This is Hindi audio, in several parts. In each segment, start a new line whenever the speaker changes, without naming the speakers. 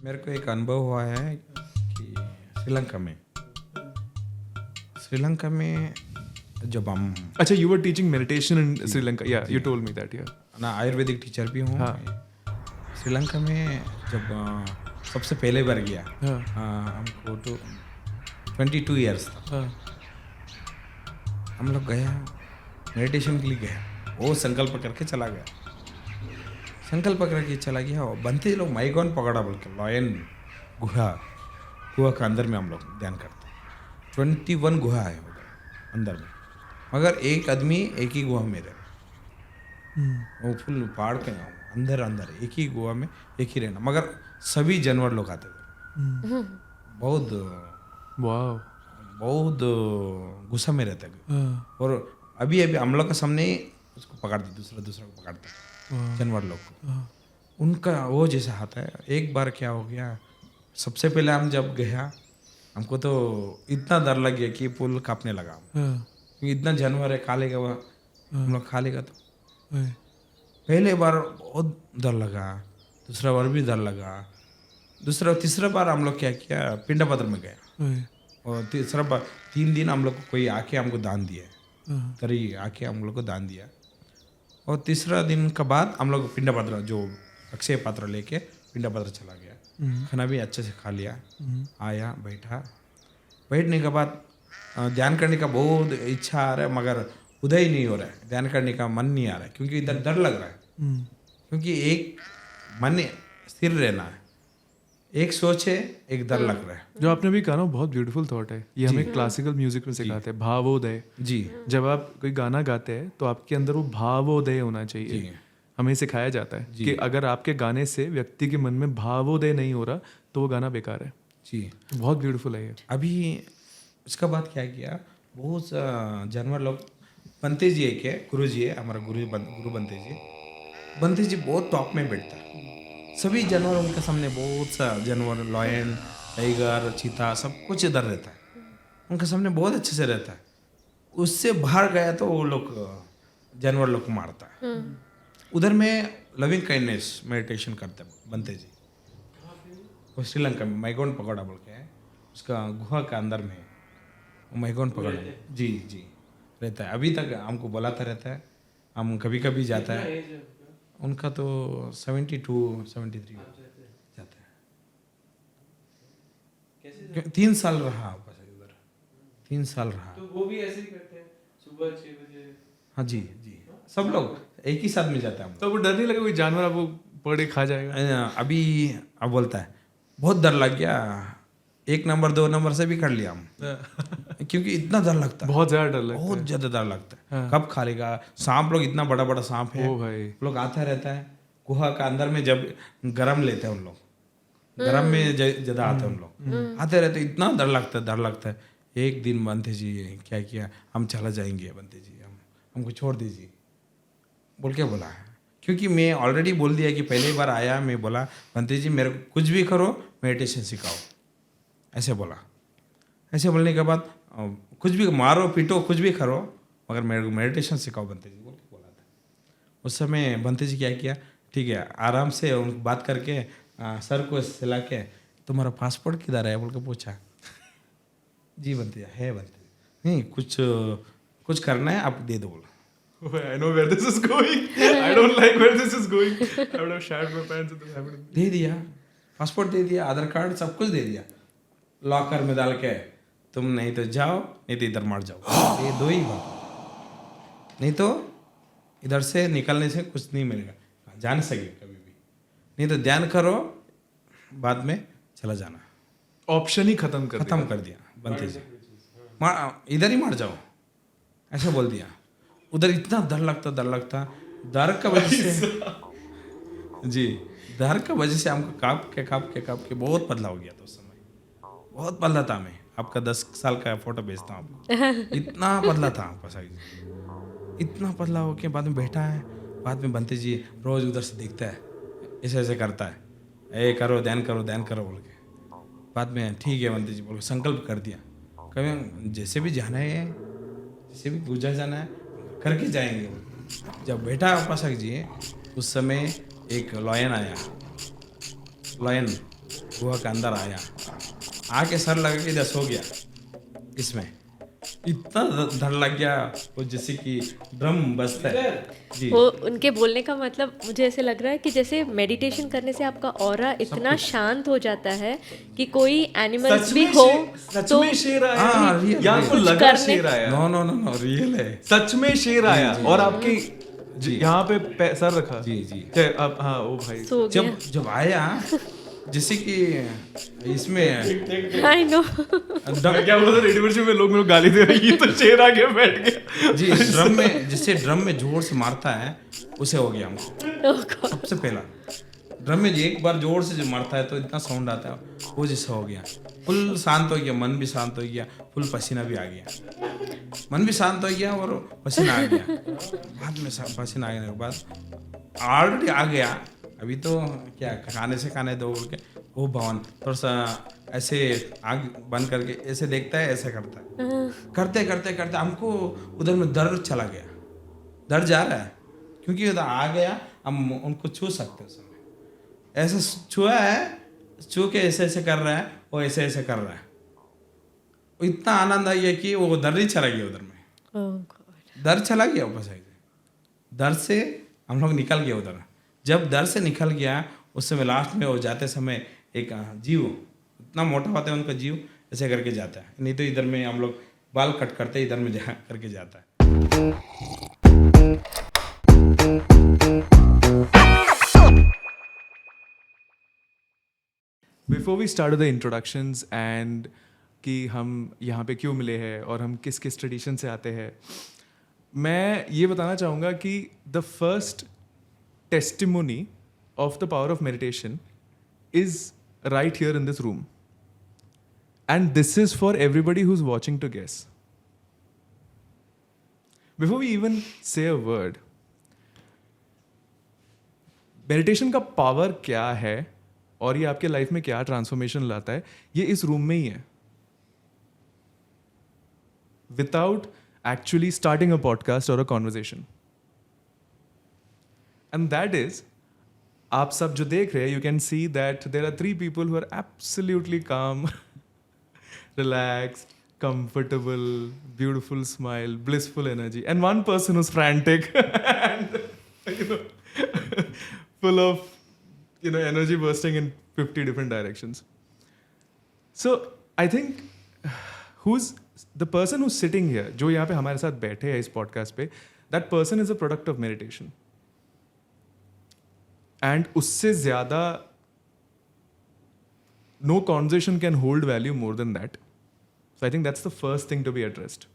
मेरे को एक अनुभव हुआ है कि श्रीलंका में जब हम
अच्छा, you were teaching meditation in Sri Lanka. Yeah, you told me that. Yeah.
ना आयुर्वेदिक टीचर भी हूँ।
हाँ।
श्रीलंका में जब सबसे पहले बार गया,
हाँ।
हमको तो 22 ईयर्स था।
हाँ।
हम लोग गया, मेडिटेशन के लिए गया, वो संकल्प करके चला गया। संकल्प करके चला गया और बनते लोग माइगॉन पकड़ा बोल के लॉयन गुहा के अंदर में हम लोग ध्यान करते। 21 गुहा है उधर अंदर में, मगर एक आदमी एक ही गुहा में रहे। वो फुल पहाड़ के अंदर अंदर एक ही गुहा में एक ही रहना, मगर सभी जानवर लोग आते थे। बहुत
वाह।
बहुत गुस्सा में रहता है।
हाँ।
और अभी अभी हम लोग के सामने ही उसको पकड़ते, दूसरा को पकड़ते जानवर लोग को। उनका वो जैसा आता है। एक बार क्या हो गया, सबसे पहले हम जब गया हमको तो इतना डर लग गया कि पुल कांपने लगा। क्योंकि इतना जानवर है, खा लेगा वो, हम लोग खा लेगा। तो पहले बार बहुत डर लगा, दूसरा बार भी डर लगा, तीसरा बार हम लोग क्या किया, पिंडपत्र में गया। और तीसरा बार 3 दिन हम लोग को कोई आके हमको दान दिया, तरी आके हम लोग को दान दिया। और तीसरा दिन के बाद हम लोग पिंडा पात्र जो अक्षय पात्र लेके पिंडा पात्र चला गया। खाना भी अच्छे से खा लिया, आया बैठने के बाद ध्यान करने का बहुत इच्छा आ रहा है, मगर उदय ही नहीं हो रहा है, ध्यान करने का मन नहीं आ रहा है, क्योंकि इधर डर लग रहा है। क्योंकि एक मन स्थिर रहना है, एक सोच है, एक डर लग रहा है।
जो आपने भी कहा ना, बहुत ब्यूटीफुल थॉट है। ये हमें क्लासिकल म्यूजिक में सिखाते हैं, भावोदय।
जी,
जब आप कोई गाना गाते हैं तो आपके अंदर वो भावोदय होना चाहिए। हमें सिखाया जाता है कि अगर आपके गाने से व्यक्ति के मन में भावोदय नहीं हो रहा तो वो गाना बेकार है।
जी,
बहुत ब्यूटीफुल है ये।
अभी उसका बाद क्या किया, बहुत जानवर लोग, बंते जी एक है, गुरु जी है हमारा, गुरु बंते जी बहुत टॉप में बैठता है। सभी जानवर उनके सामने, बहुत सा जानवर, लॉयन, टाइगर, चीता, सब कुछ इधर रहता है उनके सामने, बहुत अच्छे से रहता है। उससे बाहर गया तो वो लोग जानवर लोग को मारता है। उधर में लविंग काइंडनेस मेडिटेशन करते हैं बंते जी, वो श्रीलंका में माइगॉन पकौड़ा बोल के है, उसका गुहा के अंदर में माइगॉन पकौड़ा जी रहता है। अभी तक हमको बुलाता रहता है, हम कभी कभी जाता है। उनका तो 72-73 जाता है। 3 साल रहा उधर, 3 साल रहा।
तो वो भी ऐसे ही करते हैं, सुबह 6 बजे।
हाँ जी, सब लोग एक ही साथ में जाते हैं।
तो वो डर नहीं लगा कोई जानवर आपको पकड़ के खा जाएगा?
अभी अब बोलता है बहुत डर लग गया, 1 नंबर 2 नंबर से भी कर लिया हम। क्योंकि इतना डर लगता है,
बहुत ज्यादा डर लगता है।
बहुत ज्यादा डर लगता है। कब खा लेगा सांप लोग, इतना बड़ा बड़ा सांप है।
ओ भाई,
लोग आता रहता है गुहा का अंदर में, जब गरम लेते हैं उन लोग, गरम में ज्यादा आते हैं उन लोग, आते रहते, इतना डर लगता है। एक दिन बंते जी क्या किया, हम चला जाएंगे बंते जी, हमको छोड़ दीजिए बोल के बोला है। क्योंकि मैं ऑलरेडी बोल दिया कि पहली बार आया, मैं बोला बंते जी मेरे को कुछ भी करो, मेडिटेशन सिखाओ, ऐसे बोला। ऐसे बोलने के बाद कुछ भी मारो पीटो कुछ भी करो, मगर मेरे को मेडिटेशन सिखाओ बंते जी बोल के बोला था। उस समय बंते जी क्या किया, ठीक है, आराम से उनको बात करके सर को सिला के, तुम्हारा पासपोर्ट किधर है बोल के पूछा। जी बंते है, बंते नहीं कुछ करना है आप दे दो बोला।
I know where this is going. I don't like where this is going. I would have shat my pants if this happened.
दे दिया, पासपोर्ट दे दिया, आधार कार्ड सब कुछ दे दिया, लॉकर में डाल के, तुम नहीं तो जाओ, नहीं तो इधर मर जाओ, ये 2 ही बात। नहीं तो इधर से निकलने से कुछ नहीं मिलेगा, जा नहीं सके कभी भी, नहीं तो ध्यान करो, बाद में चला जाना।
ऑप्शन ही खत्म
कर दिया बंते जी, इधर ही मर जाओ, ऐसे बोल दिया। उधर इतना डर लगता, डर का वजह से जी, डर का वजह से हमको काँप के बहुत पतला हो गया था उस समय, बहुत पतला था मैं। आपका 10 साल का फोटो भेजता हूँ आपको, इतना पतला था आपका साइज, इतना पतला हो के बाद में बैठा है। बाद में बंते जी रोज उधर से देखता है, ऐसे करता है, ए करो ध्यान करो बोल के। बाद में ठीक है बंते जी बोल के संकल्प कर दिया, कभी जैसे भी जाना है, जैसे भी गुजर जाना है करके जाएंगे। जब बैठा उपासक जी, उस समय एक लॉयन आया, लॉयन गुहा के अंदर आया, आके सर लगा के इधर सो गया। इसमें इतना डर लग गया, वो जैसे कि ड्रम बजता है जी।
वो उनके बोलने का मतलब मुझे ऐसे लग रहा है कि जैसे मेडिटेशन करने से आपका ऑरा इतना शांत हो जाता है कि कोई एनिमल्स भी हो
सच
तो
में शेर आया?
हाँ, रियल
या आपको लगा
करने-
शेर आया?
No no no no, real है।
सच में शेर आया और आपके यहाँ पे सर रखा?
जी जी।
अब हाँ ओ भाई
सो गया।
जब आया जैसे कि इसमें
आई नो।
मैं क्या बोला था, रेडियो वर्षन में लोग मेरे को गाली दे रहे हैं, ये तो शेर आके बैठ गया
जी, ड्रम में जैसे ड्रम में जोर से मारता है उसे हो गया हमको। सबसे पहला ड्रम में एक बार जोर से जो मारता है तो इतना साउंड आता है, वो जैसा हो गया। फुल शांत हो गया, मन भी शांत हो गया, फुल पसीना भी आ गया। मन भी शांत हो गया और पसीना आ गया। बाद में पसीना आने के बाद ऑलरेडी आ गया। अभी तो क्या खाने से खाने दो बोल के वो भवन थोड़ा सा ऐसे आग बंद करके ऐसे देखता है, ऐसे करता है। करते करते करते हमको उधर में दर्द चला गया, दर्द जा रहा है क्योंकि उधर आ गया, हम उनको छू सकते उस समय। ऐसे छुआ है, छू के ऐसे ऐसे कर रहा है, वो ऐसे ऐसे कर रहा है। इतना आनंद आई कि वो दर्द ही चला गया उधर में। दर्द चला गया वापस आई, दर्द से हम लोग निकल गए उधर। जब दर्द से निकल गया उस समय लास्ट में वो जाते समय एक जीव इतना मोटा होता है उनका जीव, ऐसे करके जाता है। नहीं तो इधर में हम लोग बाल कट करते इधर में जा करके जाता है।
Before we start the introductions and कि हम यहाँ पे क्यों मिले हैं और हम किस किस ट्रेडिशन से आते हैं, मैं ये बताना चाहूँगा कि the first testimony of the power of meditation is right here in this room. And this is for everybody who's watching to guess. Before we even say a word, meditation का power क्या है और ये आपके लाइफ में क्या ट्रांसफॉर्मेशन लाता है, ये इस रूम में ही है. Without actually starting a podcast or a conversation. And that is, आप सब जो देख रहे हैं, you can see that there are 3 people who are absolutely calm, relaxed, comfortable, beautiful smile, blissful energy, and one person who's frantic and full of energy bursting in 50 different directions. So I think who's the person who's sitting here, जो यहाँ पे हमारे साथ बैठे हैं इस podcast पे, that person is a product of meditation. And उससे ज़्यादा no conversation can hold value more than that. So I think that's the first thing to be addressed.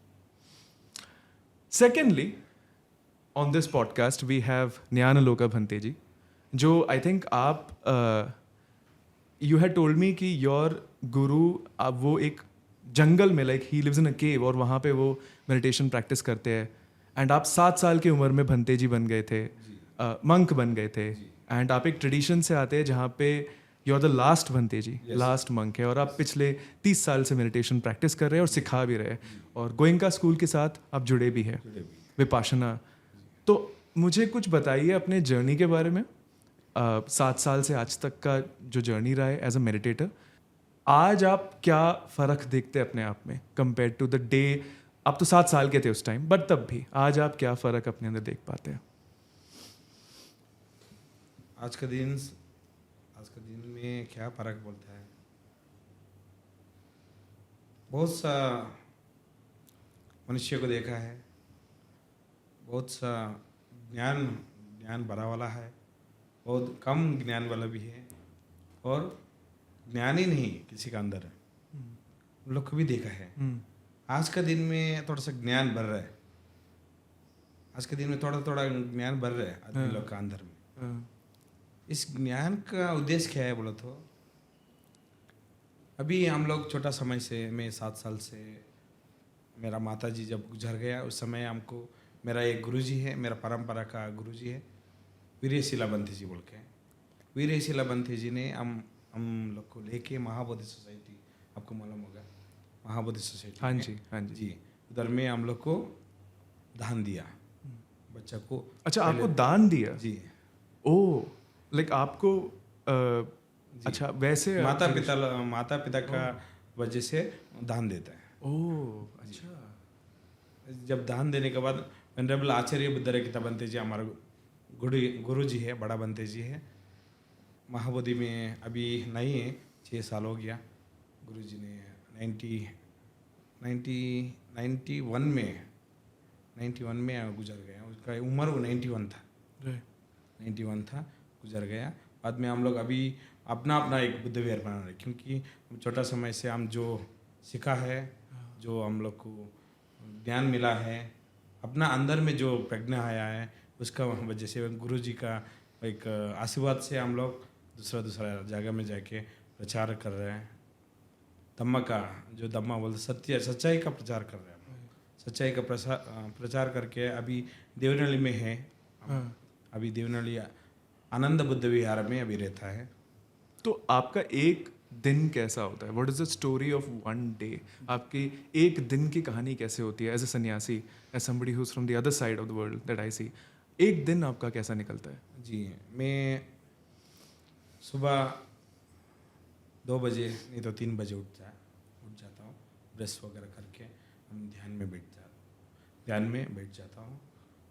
Secondly, on this podcast we have Nyanaloka Bhante ji, जो I think आप you had told me कि your guru अब वो एक जंगल में like he lives in a cave और वहाँ पे वो meditation practice करते हैं, and आप 7 साल की उम्र में भंते जी बन गए थे, monk बन गए थे, एंड आप एक ट्रेडिशन से आते हैं जहाँ पे you are the last bhante ji, last monk है, और आप पिछले 30 साल से मेडिटेशन प्रैक्टिस कर रहे हैं और सिखा भी रहे हैं, और गोइंका स्कूल के साथ आप जुड़े भी हैं, विपाशना। तो मुझे कुछ बताइए अपने जर्नी के बारे में, 7 साल से आज तक का जो जर्नी रहा है एज अ मेडिटेटर। आज आप क्या फ़र्क देखते हैं अपने आप में कंपेयर टू द डे, आप तो 7 साल के थे उस टाइम, बट तब भी आज आप क्या फ़र्क अपने अंदर देख पाते हैं?
आज का दिन में क्या फर्क बोलता है, बहुत सा मनुष्य को देखा है, बहुत सा ज्ञान भरा वाला है, बहुत कम ज्ञान वाला भी है, और ज्ञान ही नहीं किसी का अंदर है, उन लोग को भी देखा है। आज का दिन में थोड़ा सा ज्ञान बढ़ रहा है, आज के दिन में थोड़ा थोड़ा ज्ञान बढ़ रहा है आदमी लोग का अंदर में। इस ज्ञान का उद्देश्य क्या है बोला तो, अभी हम लोग छोटा समय से, मैं 7 साल से, मेरा माता जी जब गुजर गया उस समय हमको, मेरा एक गुरुजी है, मेरा परंपरा का गुरुजी है, वीरशिला बंथे जी बोल के। वीरशिला बंथे जी ने हम लोग को लेके महाबोधि सोसाइटी, आपको मालूम होगा महाबोधि सोसाइटी,
हाँ जी हाँ जी
जी, उधर में हम लोग को दान दिया बच्चा को।
अच्छा, आपको दान दिया?
जी।
ओह, लाइक आपको अच्छा वैसे
माता पिता का वजह से दान देता है।
ओह अच्छा।
जब दान देने के बाद वेनरेबल आचार्य बुद्धरखिता बनते जी हमारा गुरु जी है, बड़ा बनते जी है। महाबोधि में अभी नहीं है, 6 साल हो गया। गुरु जी ने 91 में गुजर गया। उसका उम्र वो 91 था। 91 था, गुजर गया। बाद में हम लोग अभी अपना अपना एक बुद्ध विहार बना रहे, क्योंकि छोटा समय से हम जो सीखा है, जो हम लोग को ज्ञान मिला है, अपना अंदर में जो प्रज्ञा आया है, उसका वजह से गुरु जी का एक आशीर्वाद से हम लोग दूसरा जगह में जाके प्रचार कर रहे हैं। धम्म का जो धम्मा बोलते सच्चाई का प्रचार कर रहे हैं हम लोग। सच्चाई का प्रचार करके अभी देवनहल्ली में है। अभी देवनहल्ली आनंद बुद्ध विहार में अभी रहता है।
तो आपका एक दिन कैसा होता है? What is the story of one day? आपकी एक दिन की कहानी कैसे होती है as a sanyasi, as somebody who is from the other side of the world that I see? एक दिन आपका कैसा निकलता है?
जी, मैं सुबह 2 बजे नहीं तो 3 बजे उठ जाता हूँ। ब्रश वगैरह करके हम ध्यान में बैठ जाता हूँ।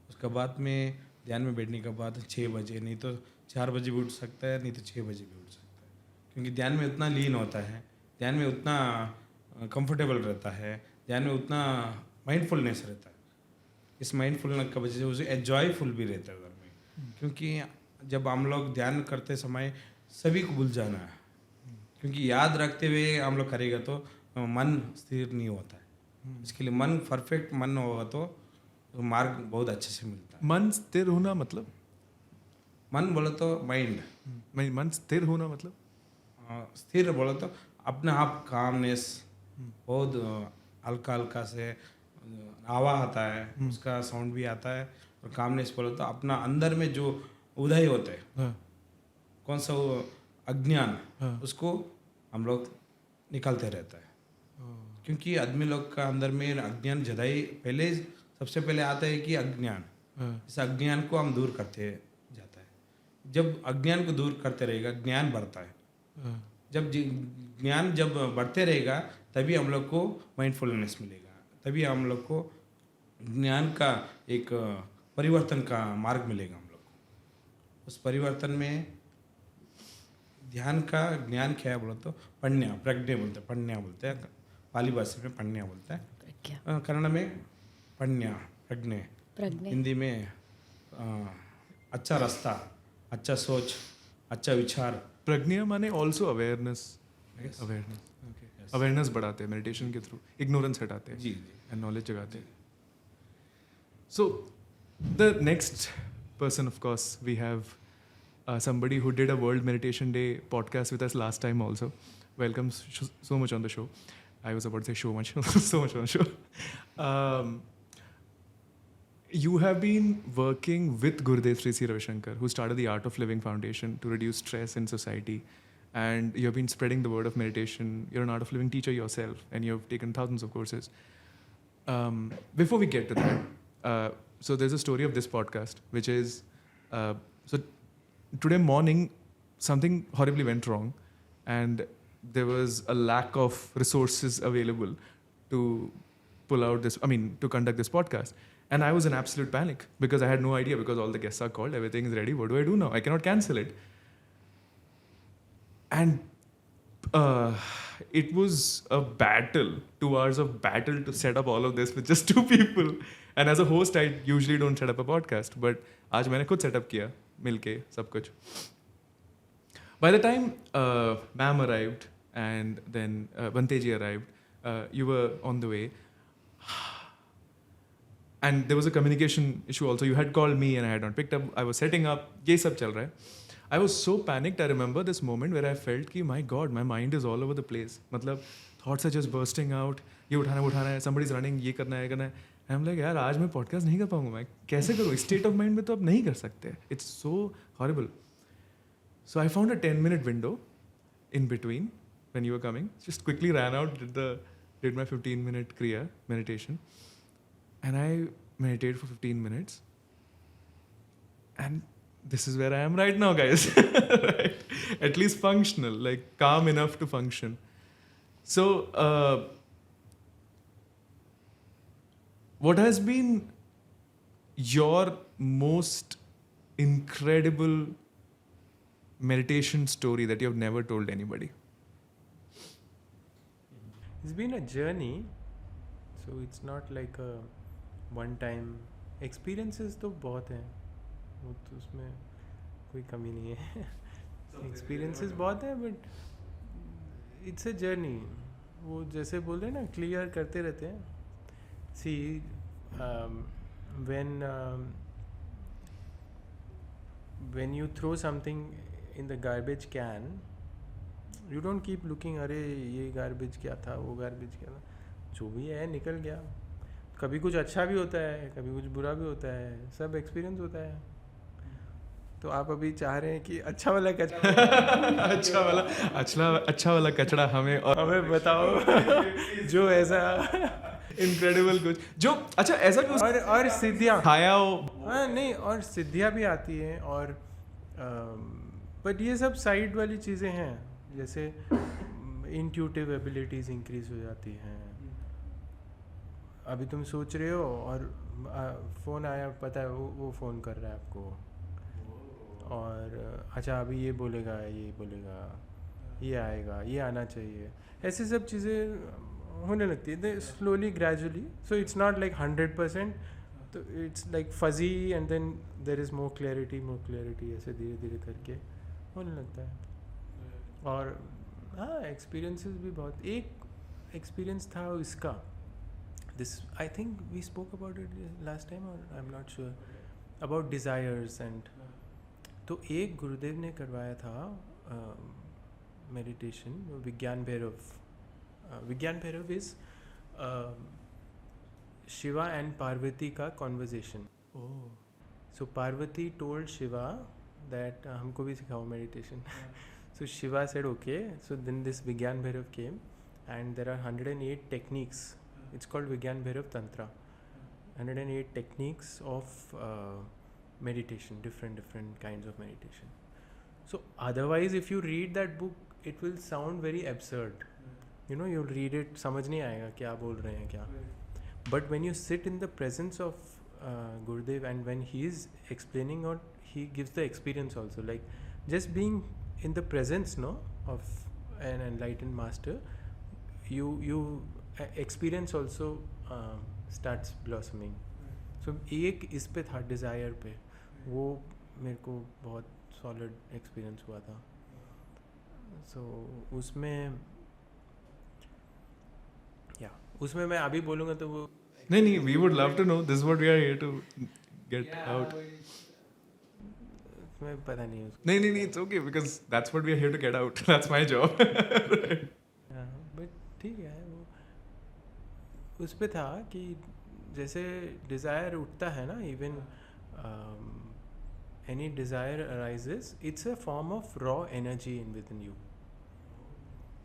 उसके बाद में ध्यान में बैठने के बाद 6 बजे नहीं तो 4 बजे भी उठ सकता है, नहीं तो 6 बजे भी उठ सकता है, क्योंकि ध्यान में उतना लीन होता है, ध्यान में उतना कंफर्टेबल रहता है, ध्यान में उतना माइंडफुलनेस रहता है। इस माइंडफुलनेस की वजह से उसे एंजॉयफुल भी रहता है उधर में, क्योंकि जब हम लोग ध्यान करते समय सभी को भूल जाना है, क्योंकि याद रखते हुए हम लोग करेगा तो मन स्थिर नहीं होता है। इसके लिए मन परफेक्ट मन होगा तो मार्ग बहुत अच्छे से मिलता है।
मन स्थिर होना मतलब?
मन बोलो तो माइंड,
मन स्थिर होना मतलब?
स्थिर बोलो तो अपने आप कामनेस, बहुत हल्का हल्का से आवाज़ आता है, उसका साउंड भी आता है। और कामनेस बोलो तो अपना अंदर में जो उदय होते हैं, कौन सा वो अज्ञान, उसको हम लोग निकालते रहता है। क्योंकि आदमी लोग का अंदर में अज्ञान जदाई पहले सबसे पहले आता है कि अज्ञान। इस अज्ञान को हम दूर करते जाता है। जब अज्ञान को दूर करते रहेगा, ज्ञान बढ़ता है। जब ज्ञान जब बढ़ते रहेगा तभी हम लोग को माइंडफुलनेस मिलेगा, तभी हम लोग को ज्ञान का एक परिवर्तन का मार्ग मिलेगा हम लोग को। उस परिवर्तन में ध्यान का ज्ञान क्या है बोलो तो प्रज्ञा बोलते हैं, पाली भाषा में पण्या बोलते हैं, कन्नड़ में प्रज्ञा, हिंदी में अच्छा रास्ता, अच्छा सोच, अच्छा विचार।
प्रज्ञा माने ऑल्सो अवेयरनेस। अवेयरनेस बढ़ाते हैं मेडिटेशन के थ्रू, इग्नोरेंस हटाते हैं
जी
एंड नॉलेज जगाते हैं। So the next person, of course, we have somebody who did a World Meditation Day podcast with us last time also. Welcome so much on the show. I was about to say so much on the show. You have been working with Gurudev Sri Sri Ravi Shankar, who started the Art of Living Foundation to reduce stress in society. And you have been spreading the word of meditation. You're an Art of Living teacher yourself, and you have taken thousands of courses. Before we get to that, so there's a story of this podcast, which is, so today morning, something horribly went wrong, and there was a lack of resources available to to conduct this podcast. And I was in absolute panic because I had no idea, because all the guests are called, everything is ready. What do I do now? I cannot cancel it. And it was a battle, 2 hours of battle to set up all of this with just 2 people. And as a host, I usually don't set up a podcast, but आज मैंने खुद सेटअप किया मिलके सब कुछ. By the time ma'am arrived and then Banteji arrived, you were on the way. And there was a communication issue also. You had called me and I had not picked up. I was setting up. ये सब चल रहा है. I was so panicked. I remember this moment where I felt कि my God, my mind is all over the place. मतलब thoughts are just bursting out. ये उठाना है. Somebody's running. ये करना है. I'm like, यार आज मैं podcast नहीं कर पाऊंगा. मैं कैसे करूँ? State of mind में तो अब नहीं कर सकते. It's so horrible. So I found a 10-minute window in between when you were coming. Just quickly ran out, did my 15-minute Kriya meditation. And I meditated for 15 minutes. And this is where I am right now, guys. Right? at least functional, like calm enough to function. So, what has been your most incredible meditation story that you have never told anybody?
It's been a journey, so it's not like a one time. Experiences तो बहुत हैं, वो तो उसमें कोई कमी नहीं है. Experiences बहुत हैं, but it's a journey. वो जैसे बोल रहे हैं ना, क्लियर करते रहते हैं. See, when you throw something in the garbage can, you don't keep looking, अरे ये garbage क्या था, वो garbage क्या था. जो भी है निकल गया. कभी कुछ अच्छा भी होता है, कभी कुछ बुरा भी होता है, सब एक्सपीरियंस होता है. तो आप अभी चाह रहे हैं कि अच्छा वाला कचरा
अच्छा वाला कचरा हमें
बताओ जो ऐसा
इनक्रेडिबल कुछ जो अच्छा ऐसा कुछ
और सिद्धियाँ
खाया हो.
हाँ नहीं, और सिद्धियाँ भी आती हैं. और बट ये सब साइड वाली चीज़ें हैं, जैसे इंट्यूटिव एबिलिटीज़ इंक्रीज हो जाती हैं. अभी तुम सोच रहे हो और फ़ोन आया, पता है वो फ़ोन कर रहा है आपको, और अच्छा अभी ये बोलेगा, ये आएगा, ये आना चाहिए. ऐसे सब चीज़ें होने लगती है slowly gradually. So it's not like 100%, तो it's like fuzzy and then there is more clarity, ऐसे धीरे धीरे करके होने लगता है. और हाँ, एक्सपीरियंसेस भी बहुत. एक एक्सपीरियंस था इसका, this I think we spoke about it last time, और I am not sure, about desires and. तो एक गुरुदेव ने करवाया था मेडिटेशन, विज्ञान भैरव. विज्ञान भैरव इज़ शिवा एंड पार्वती का conversation. So Parvati told Shiva that हमको भी सिखाओ meditation. So Shiva said okay. So then this Vigyan Bhairav came, and there are 108 techniques. It's called Vigyan Bhairav Tantra. 108 techniques of meditation, different kinds of meditation. So otherwise if you read that book, it will sound very absurd. You know, you'll read it, समझ नहीं आएगा क्या बोल रहे हैं क्या. But when you sit in the presence of Gurudev, and when he is explaining, or he gives the experience also, like just being in the presence of an enlightened master, you experience also starts blossoming. So एक इस पे था डिज़ायर पे, वो मेरे को बहुत सॉलिड एक्सपीरियंस हुआ था. सो उसमें मैं अभी बोलूँगा तो वो
नहीं, we would love to know. This is what we are here to get out.
मैं पता नहीं उसको.
नहीं, it's okay, because that's what we are here to get out. That's my job.
हाँ, बट ठीक है. वो उस पे था कि जैसे डिज़ायर उठता है ना, even any desire arises, it's a form of raw energy within you.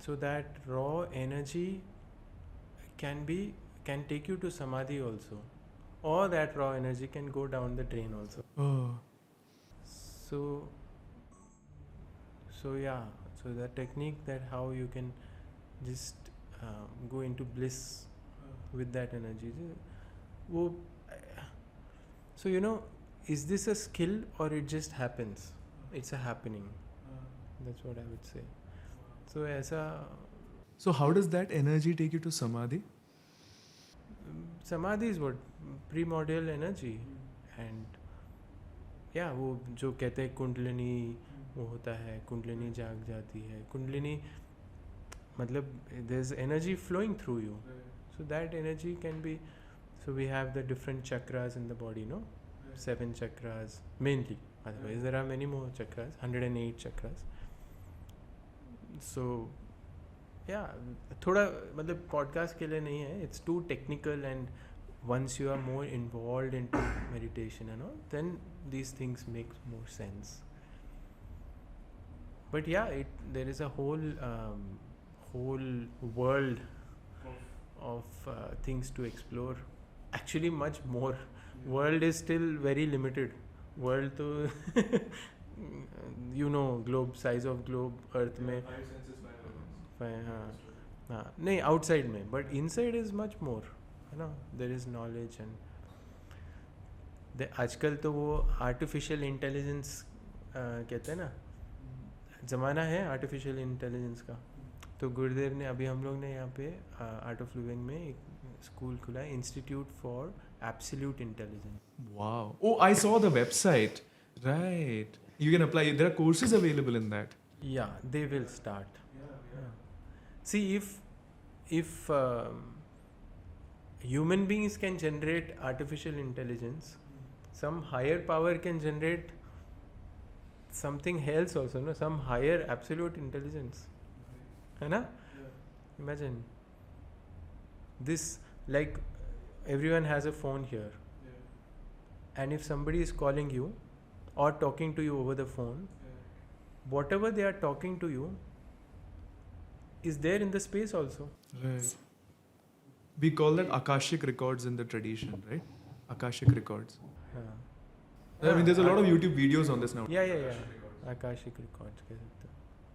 So that raw energy can take you to samadhi also, or that raw energy can go down the drain also. So yeah, so the technique that how you can just go into bliss with that energy, wo, so you know, is this a skill or it just happens? It's a happening. That's what I would say. So ऐसा.
So how does that energy take you to samadhi?
Samadhi is what? Primordial energy. And yeah, वो जो कहते हैं कुंडलिनी, वो होता है, कुंडलिनी जाग जाती है. कुंडलिनी मतलब there's energy flowing through you. So that energy can be, so we have the different chakras in the body, no? 7 chakras mainly. Otherwise there are many more chakras, 108 chakras. So yeah, थोड़ा मतलब podcast के लिए नहीं है, it's too technical, and once you are more involved into meditation and all, then these things make more sense. But yeah, there is a whole world of things to explore. Actually much more. World is still very limited. World to you know, globe, size of globe earth में, हाँ हाँ, नहीं आउटसाइड में, but inside is much more, है ना, देयर इज नॉलेज एंड आजकल तो वो आर्टिफिशियल इंटेलिजेंस कहते हैं ना, ज़माना है आर्टिफिशियल इंटेलिजेंस का। तो गुरुदेव ने अभी हम लोग ने यहाँ पे आर्ट ऑफ लिविंग में एक स्कूल खुला है, institute for absolute intelligence.
Wow. Oh, I saw the website. Right. You can apply. There are courses available in that.
Yeah, they will start. Yeah. See, if human beings can generate artificial intelligence, some higher power can generate something else also, no? Some higher absolute intelligence. है ना? Imagine this, like everyone has a phone here, and if somebody is calling you or talking to you over the phone, whatever they are talking to you is there in the space also.
Right. We call that Akashic records in the tradition, right? Akashic records.
हाँ.
I mean, there's a lot of YouTube videos on this now.
Yeah. Akashic records कह सकते हो.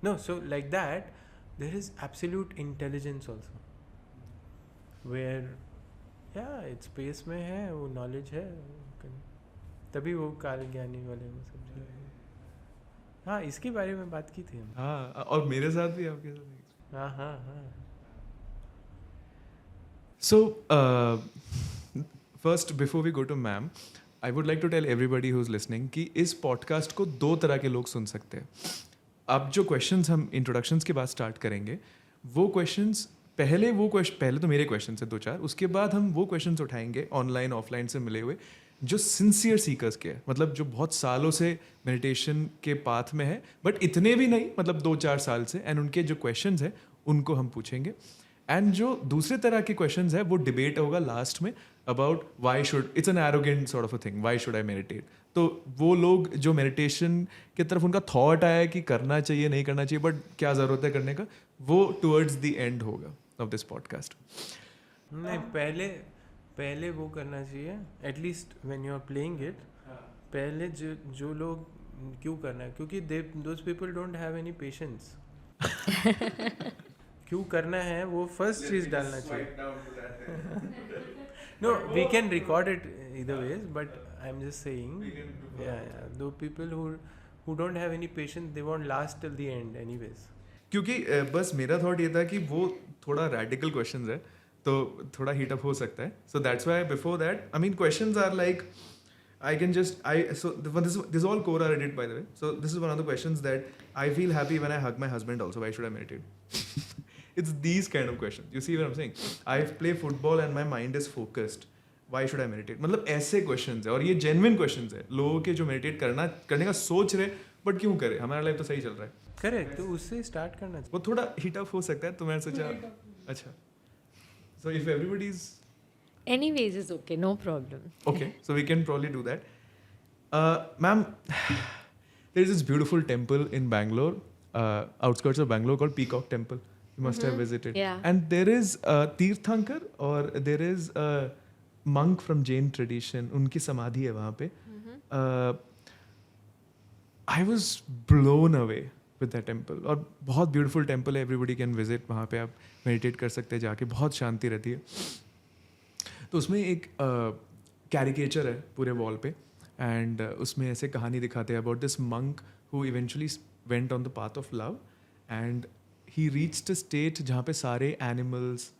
No, so like that, there is absolute intelligence also, where it's space में है, वो knowledge है, तभी वो काल ज्ञानी वाले वो सब चीज़. हाँ, इसके बारे में बात की थी हम.
हाँ, और मेरे साथ भी आपके साथ.
हाँ.
So, first, before we go to ma'am, I would like to tell everybody who's listening कि इस podcast को 2 तरह के लोग सुन सकते हैं. अब जो questions हम introductions के बाद start करेंगे, वो questions पहले तो मेरे questions हैं 2-4, उसके बाद हम वो questions उठाएंगे online, offline से मिले हुए, जो sincere seekers के हैं, मतलब जो बहुत सालों से meditation के path में है, but इतने भी नहीं, मतलब 2-4 साल से, and उनके जो questions हैं, उनको हम पूछेंगे. एंड जो दूसरे तरह के क्वेश्चंस है वो डिबेट होगा लास्ट में about why should, it's an arrogant sort of a thing, why should I meditate. तो वो लोग जो मेडिटेशन की तरफ उनका थॉट आया कि करना चाहिए नहीं करना चाहिए बट क्या ज़रूरत है करने का, वो टुवर्ड्स द एंड होगा ऑफ दिस पॉडकास्ट.
नहीं, पहले वो करना चाहिए, at least when you are playing it. पहले जो लोग क्यों करना है, क्योंकि those people don't have any patience. क्यों करना है वो फर्स्ट चीज डालना चाहिए. No, we can record it either ways, but I'm just saying, those people who don't have any patience, they won't last till the end anyways.
क्योंकि बस मेरा थॉट ये था कि वो थोड़ा रैडिकल क्वेश्चंस है तो थोड़ा हीटअप हो सकता है. So that's why before that, I mean questions are like I can just this is all Quora Reddit, by the way. So this is one of the questions that I feel happy when I hug my husband also. Why should I meditate? It's these kind of questions. You see what I'm saying? I play football and my mind is focused. Why should I meditate? मतलब ऐसे questions है और ये genuine questions है. लोगों के जो meditate करने का सोच रहे but क्यों करे? हमारा लाइफ तो सही चल रहा है.
करेक्ट, तो उससे स्टार्ट करना चाहिए.
वो थोड़ा हीटअप हो सकता है तो मैंने सोचा अच्छा. So if everybody's
Anyways, is okay, no problem.
okay, so we can probably do that. Ma'am, there is this beautiful temple in Bangalore, outskirts of Bangalore, called Peacock Temple. You must have visited.
Yeah.
And there is a Tirthankar, or there is a monk from Jain tradition. उनकी समाधि है वहाँ पे. I was blown away with that temple. और बहुत beautiful temple है. Everybody can visit. वहाँ पे आप meditate कर सकते हैं जाके. बहुत शांति रहती है. तो उसमें एक कैरिकेचर है पूरे वॉल पे एंड उसमें ऐसे कहानी दिखाते हैं about this monk who eventually went on the path of love and he reached a state जहाँ पे सारे animals,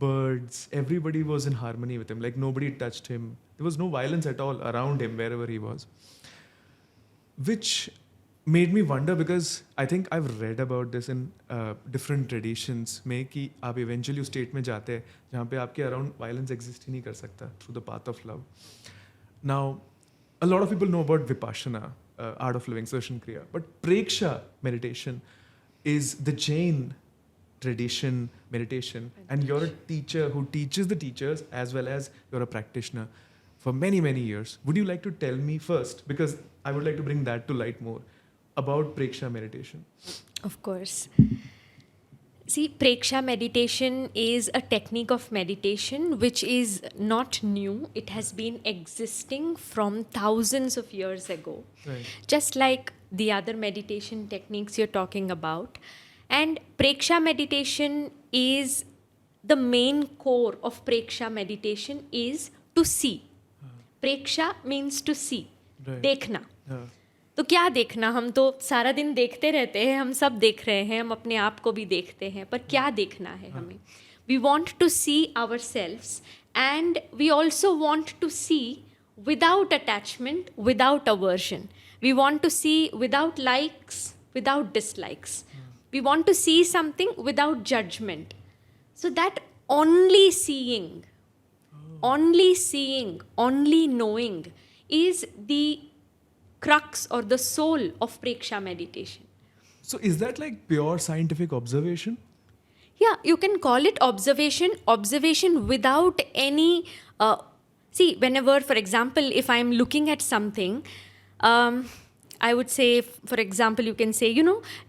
birds, everybody was in harmony with him, like nobody touched him, there was no violence at all around him wherever he was, which made me wonder because I think I've read about this in different traditions में कि आप eventually उस state में जाते हैं जहाँ पे आपके around violence exist ही नहीं कर सकता through the path of love. Now, a lot of people know about Vipassana, art of living, Sudarshan Kriya, but Preksha meditation is the Jain tradition meditation, and you're a teacher who teaches the teachers as well as you're a practitioner for many, many years. Would you like to tell me first, because I would like to bring that to light more, about Preksha meditation?
Of course. See, Preksha meditation is a technique of meditation which is not new. It has been existing from thousands of years ago.
Right.
Just like the other meditation techniques you're talking about. And Preksha meditation is the main core of Preksha meditation is to see. Preksha means to see,
Right.
देखना.
Yeah.
तो क्या देखना, हम तो सारा दिन देखते रहते हैं, हम सब देख रहे हैं, हम अपने आप को भी देखते हैं, पर क्या देखना है हमें? We want to see ourselves and we also want to see without attachment, without aversion. We want to see without likes, without dislikes. We want to see something without judgment. So that only seeing, only knowing is the crux or the soul of Preksha meditation.
So is that like pure scientific observation?
Yeah, you can call it observation without any. See, whenever, for example, if I'm looking at something, I would say, for example, you can say,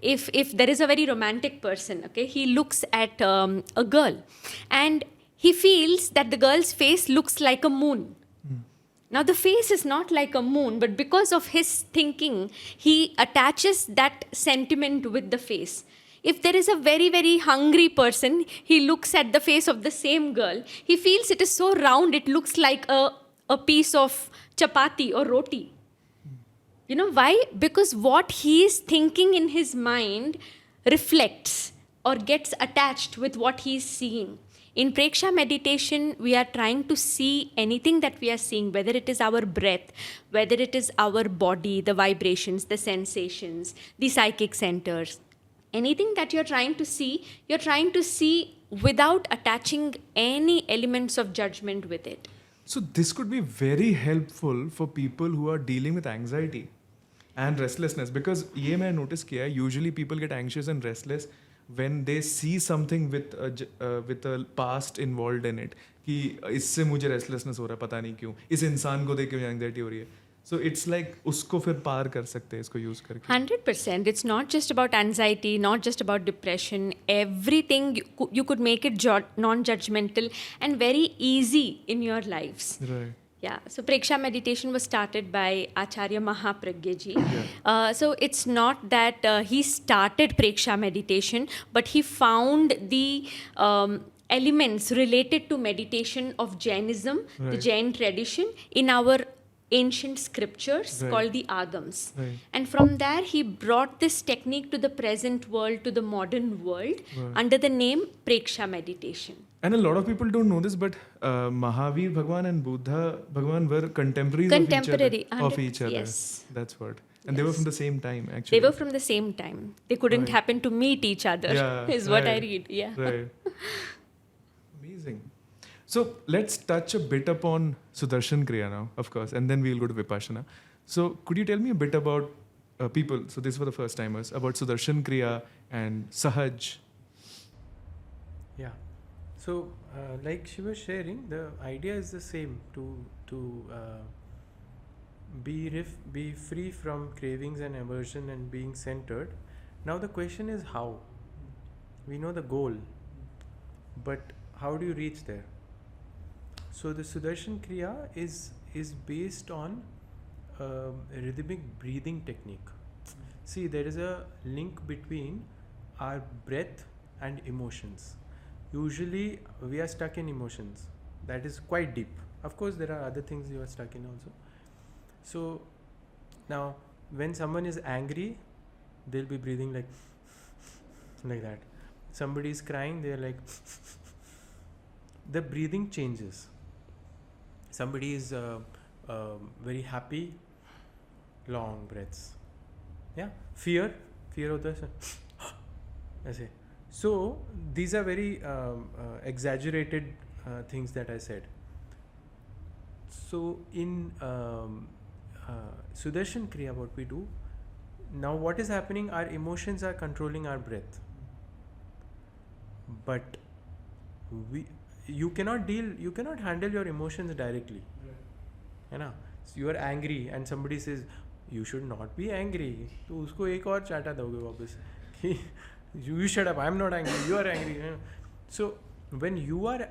if there is a very romantic person, okay, he looks at a girl and he feels that the girl's face looks like a moon. Now, the face is not like a moon, but because of his thinking, he attaches that sentiment with the face. If there is a very, very hungry person, he looks at the face of the same girl. He feels it is so round, it looks like a piece of chapati or roti. You know why? Because what he is thinking in his mind reflects or gets attached with what he is seeing. In Preksha meditation, we are trying to see anything that we are seeing, whether it is our breath, whether it is our body, the vibrations, the sensations, the psychic centers. Anything that you're trying to see without attaching any elements of judgment with it.
So this could be very helpful for people who are dealing with anxiety and restlessness, because ये मैं notice किया है, usually people get anxious and restless when they see something with a past involved in it, कि इससे मुझे restlessness हो रहा है, पता नहीं क्यों, इस इंसान को देख के मुझे anxiety हो रही है. So it's like उसको फिर पार कर सकते हैं इसको use करके.
100%. It's not just about anxiety, not just about depression. Everything, you could make it non-judgmental and very easy in your lives.
Right.
Yeah, so Preksha meditation was started by Acharya Mahapragya ji. So it's not that he started Preksha meditation, but he found the elements related to meditation of Jainism, the Jain tradition, in our ancient scriptures called the Agams. And from there, he brought this technique to the present world, to the modern world, under the name Preksha meditation.
And a lot of people don't know this, but Mahavir Bhagwan and Buddha Bhagwan were contemporaries of each other.
Yes.
That's what. And they were from the same time, actually.
They were from the same time. They couldn't happen to meet each other, is what I read. Yeah.
Right. Amazing. So let's touch a bit upon Sudarshan Kriya now, of course, and then we'll go to Vipassana. So could you tell me a bit about people, so this is for the first timers, about Sudarshan Kriya and Sahaj?
Yeah. So, like she was sharing, the idea is the same, to be free from cravings and aversion and being centered. Now the question is how. We know the goal, but how do you reach there? So the Sudarshan Kriya is based on a rhythmic breathing technique. See, there is a link between our breath and emotions. Usually we are stuck in emotions. That is quite deep. Of course, there are other things you are stuck in also. So now when someone is angry, they'll be breathing like that. Somebody is crying, they're like the breathing changes. Somebody is very happy, long breaths. Yeah, fear होता है ऐसे. So these are very exaggerated things that I said. So in Sudarshan Kriya, what we do now, what is happening? Our emotions are controlling our breath, but you cannot handle your emotions directly. है ना? So you are angry and somebody says you should not be angry, तो उसको एक और चाटा दोगे वापस कि you shut up, I'm not angry, you are angry. So when you are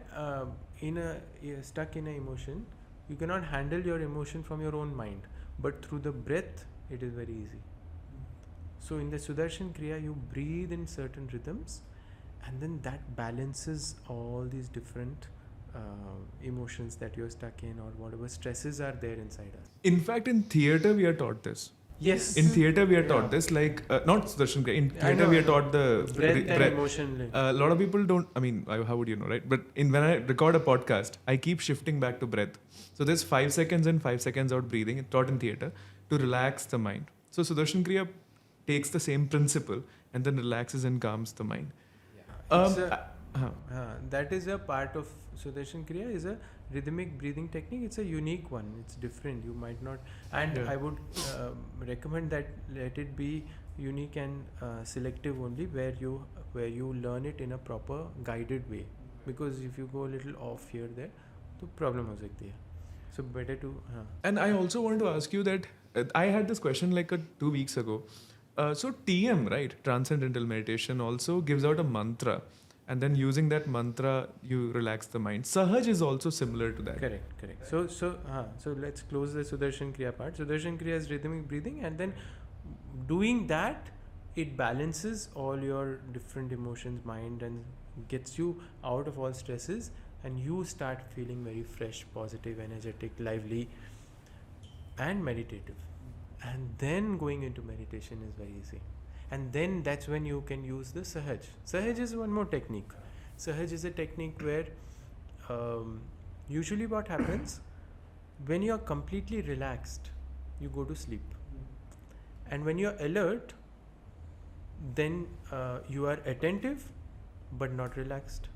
stuck in an emotion, you cannot handle your emotion from your own mind, but through the breath it is very easy. So in the Sudarshan Kriya, you breathe in certain rhythms, and then that balances all these different emotions that you're stuck in, or whatever stresses are there inside us.
In fact, in theater, we are taught this.
Yes.
In theater, we are
Yeah.
taught this, like, not Sudarshan Kriya. In
I
theater,
know,
we
I
are
know.
taught the
breath and emotion.
A lot of people don't. I mean, how would you know, right? But when I record a podcast, I keep shifting back to breath. So there's 5 seconds in, 5 seconds out breathing. It's taught in theater to relax the mind. So Sudarshan Kriya takes the same principle and then relaxes and calms the mind.
It's
uh,
that is a part of Sudarshan Kriya, is a rhythmic breathing technique. It's a unique one. It's different. You might not, and
Yeah.
I would recommend that let it be unique and selective only, where you learn it in a proper guided way. Because if you go a little off here there, तो problem हो सकती है. So better to.
And I also want to ask you that I had this question like 2 weeks ago. So TM, right, Transcendental Meditation, also gives out a mantra, and then using that mantra, you relax the mind. Sahaj is also similar to that.
Correct. So let's close the Sudarshan Kriya part. Sudarshan Kriya is rhythmic breathing, and then doing that, it balances all your different emotions, mind, and gets you out of all stresses, and you start feeling very fresh, positive, energetic, lively, and meditative. And then going into meditation is very easy. And then that's when you can use the Sahaj. Sahaj is one more technique. Sahaj is a technique where usually what happens, when you are completely relaxed, you go to sleep. And when you are alert, then you are attentive but not relaxed.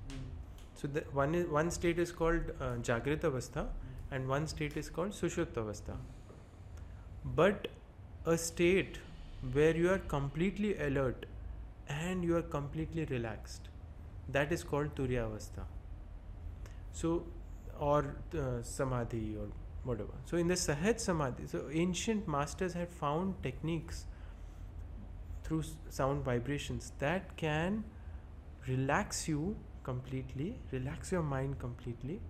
So one state is called Jagrita Avastha, and one state is called Sushupta Avastha. But a state where you are completely alert and you are completely relaxed, that is called Turiya Avastha. So, or Samadhi or whatever. So in the Sahaj Samadhi, so ancient masters had found techniques through sound vibrations that can relax you completely, relax your mind completely,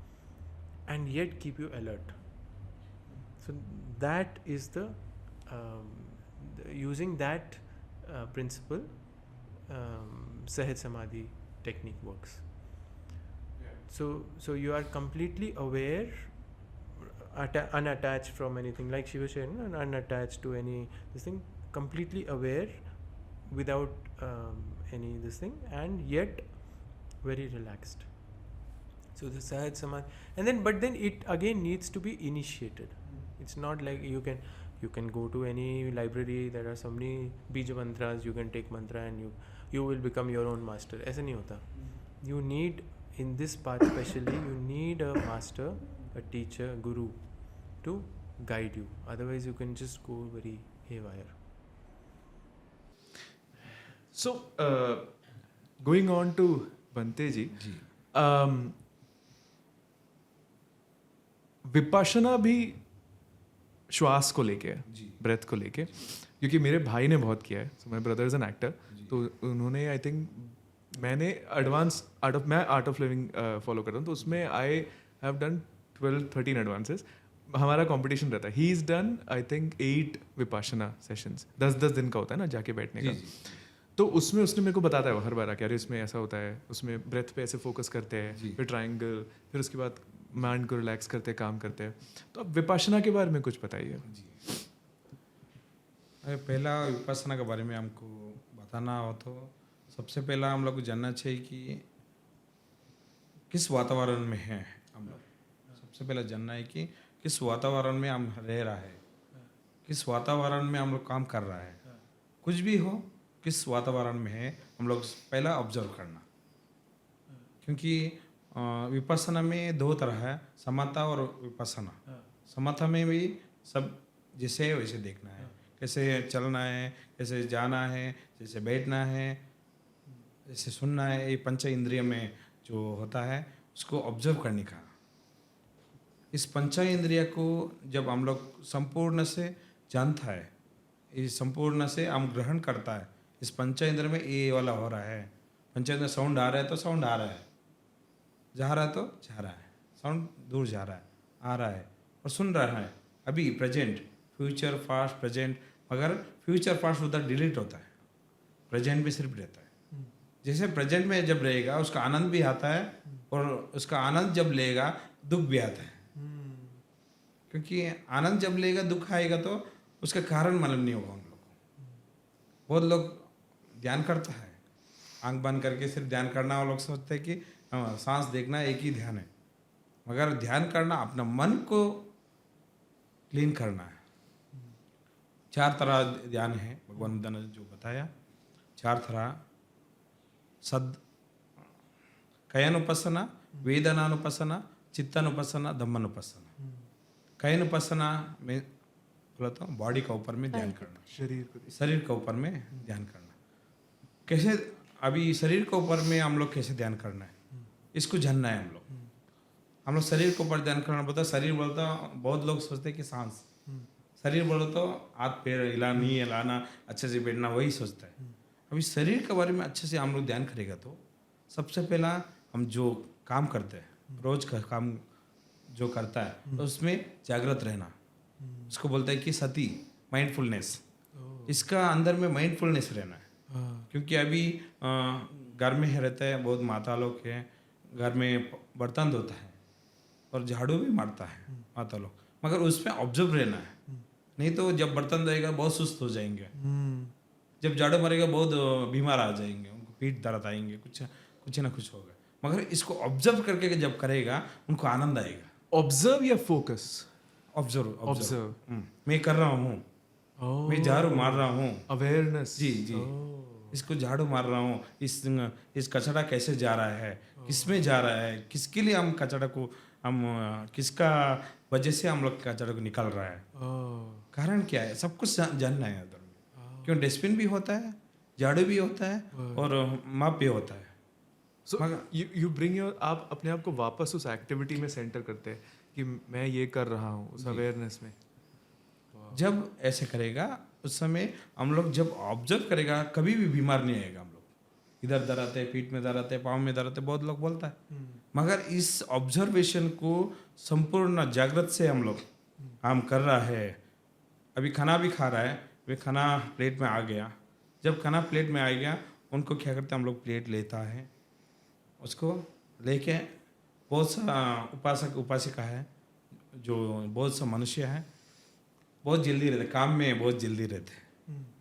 and yet keep you alert. So that is the using that principle, Sahaj Samadhi technique works. So you are completely aware, unattached from anything, like Shiva said, unattached to any this thing, completely aware, without any this thing, and yet very relaxed. So the Sahaj Samadhi, but then it again needs to be initiated. It's not like you can go to any library. There are so many bija mantras. You can take mantra and you will become your own master. ऐसा नहीं होता. You need, in this path especially, you need a master, a teacher, guru, to guide you. Otherwise, you can just go very haywire.
So, going on to Bhante ji, vipassana भी श्वास को लेके है, ब्रेथ को लेके, क्योंकि मेरे भाई ने बहुत किया है. So my brother is an actor, तो उन्होंने, आई थिंक, मैंने एडवांस मैं आर्ट ऑफ लिविंग फॉलो करता हूँ, तो उसमें आई हैव डन 12-13 एडवांसेस. हमारा कंपटीशन रहता है. He is done, I think, 8 Vipassana sessions. 10 दिन का होता है ना जाके बैठने का. तो उसमें उसने मेरे को बताता है वो हर बार आके, अरे इसमें ऐसा होता है, उसमें ब्रेथ पे ऐसे फोकस करते हैं, फिर ट्राइंगल, फिर उसके बाद माइंड को रिलैक्स करते हैं, काम करते हैं. तो अब विपाशना के बारे में कुछ बताइए.
पहला विपासना के बारे में हमको बताना हो तो सबसे पहला हम लोग को जानना चाहिए कि किस वातावरण में हैं हम लोग. सबसे पहला जानना है कि किस वातावरण में हम रह रहा है, किस वातावरण में हम लोग काम कर रहा है. कुछ भी हो, किस वातावरण में है, हम लोग पहला ऑब्जर्व करना. क्योंकि विपස්සना में 2 तरह है, समता और विपස්සना. समता में भी सब जैसे है वैसे देखना है, कैसे चलना है, कैसे जाना है, जैसे बैठना है, जैसे सुनना है. ये पंच इंद्रिय में जो होता है उसको ऑब्जर्व करने का. इस पंच इंद्रिय को जब हम लोग संपूर्ण से जानता है, इस संपूर्ण से हम ग्रहण करता है, इस पंच इंद्रिय में ये वाला हो रहा है. पंच इंद्रिय साउंड आ रहा है तो साउंड आ रहा है, जा रहा है तो जा रहा है, साउंड दूर जा रहा है, आ रहा है और सुन रहा है. अभी प्रेजेंट, फ्यूचर, फास्ट, प्रेजेंट, मगर फ्यूचर फास्ट उधर डिलीट होता है. प्रेजेंट में सिर्फ रहता है। जैसे प्रेजेंट में जब रहेगा उसका आनंद भी आता है, और उसका आनंद जब लेगा दुख भी आता है। क्योंकि आनंद जब लेगा दुख आएगा तो उसका कारण मालूम नहीं होगा उन लोगों को। बहुत लोग ध्यान करता है, आंख बंद करके सिर्फ ध्यान करना, वो लोग सोचते हैं कि हाँ सांस देखना एक ही ध्यान है, मगर ध्यान करना अपना मन को क्लीन करना है। 4 तरह ध्यान है भगवान बुद्ध ने जो बताया, 4 तरह। सद कयानुपसना, वेदनानुपसना, चित्तानुपसना, धम्मानुपसना। कयानुपसना में बोला तो बॉडी का ऊपर में ध्यान करना, शरीर का ऊपर में ध्यान करना। कैसे अभी शरीर के ऊपर में हम लोग कैसे ध्यान करना है, इसको जानना है हम लोग शरीर के ऊपर ध्यान करना बोलता। शरीर बोलता बहुत लोग सोचते हैं कि सांस, शरीर बोलो तो हाथ पैर हिला नहीं हिलाना, अच्छे से बैठना, वही सोचता है। अभी शरीर के बारे में अच्छे से हम लोग ध्यान करेगा तो सबसे पहला हम जो काम करते हैं, रोज का काम जो करता है तो उसमें जागृत रहना, उसको बोलता है कि सती, माइंडफुलनेस। इसका अंदर में माइंडफुलनेस रहना है। क्योंकि अभी घर में रहता है, बहुत माता लोग हैं, घर में बर्तन धोता है और झाड़ू भी मारता है माता लोग, मगर उसमें ऑब्जर्व रहना है। नहीं तो जब बर्तन धोएगा बहुत सुस्त हो जाएंगे, जब झाड़ू मारेगा बहुत बीमार आ जाएंगे, उनको पीठ दर्द आएंगे, कुछ ना कुछ होगा। मगर इसको ऑब्जर्व करके जब करेगा उनको आनंद आएगा।
ऑब्जर्व या फोकस?
ऑब्जर्व। मैं कर रहा हूँ, मैं झाड़ू मार रहा हूँ,
अवेयरनेस।
जी जी, इसको झाड़ू मार रहा हूँ, इस कचरा कैसे जा रहा है, किसमें जा रहा है, किसके लिए हम कचरा को, हम किसका वजह से हम लोग कचरा को निकल रहा है, कारण क्या है, सब कुछ जानना है अंदर में। क्यों डस्टबिन भी होता है, झाड़ू भी होता है और माप भी होता है।
सो यू ब्रिंग योर, आप अपने आप को वापस उस एक्टिविटी में सेंटर करते हैं कि मैं ये कर रहा हूँ, उस अवेयरनेस में।
जब ऐसे करेगा उस समय हम लोग जब ऑब्जर्व करेगा कभी भी बीमार नहीं आएगा। हम लोग इधर दर्द आते, पीठ में दर्द आते, पाँव में दर्द आते, बहुत लोग बोलता है, मगर इस ऑब्जर्वेशन को संपूर्ण जागृत से हम लोग काम कर रहा है। अभी खाना भी खा रहा है, वे खाना प्लेट में आ गया, जब खाना प्लेट में आ गया उनको क्या करते हैं हम लोग, प्लेट लेता है, उसको लेके बहुत सा उपासक उपासिका है, जो बहुत सा मनुष्य है, बहुत जल्दी रहते काम में, बहुत जल्दी रहते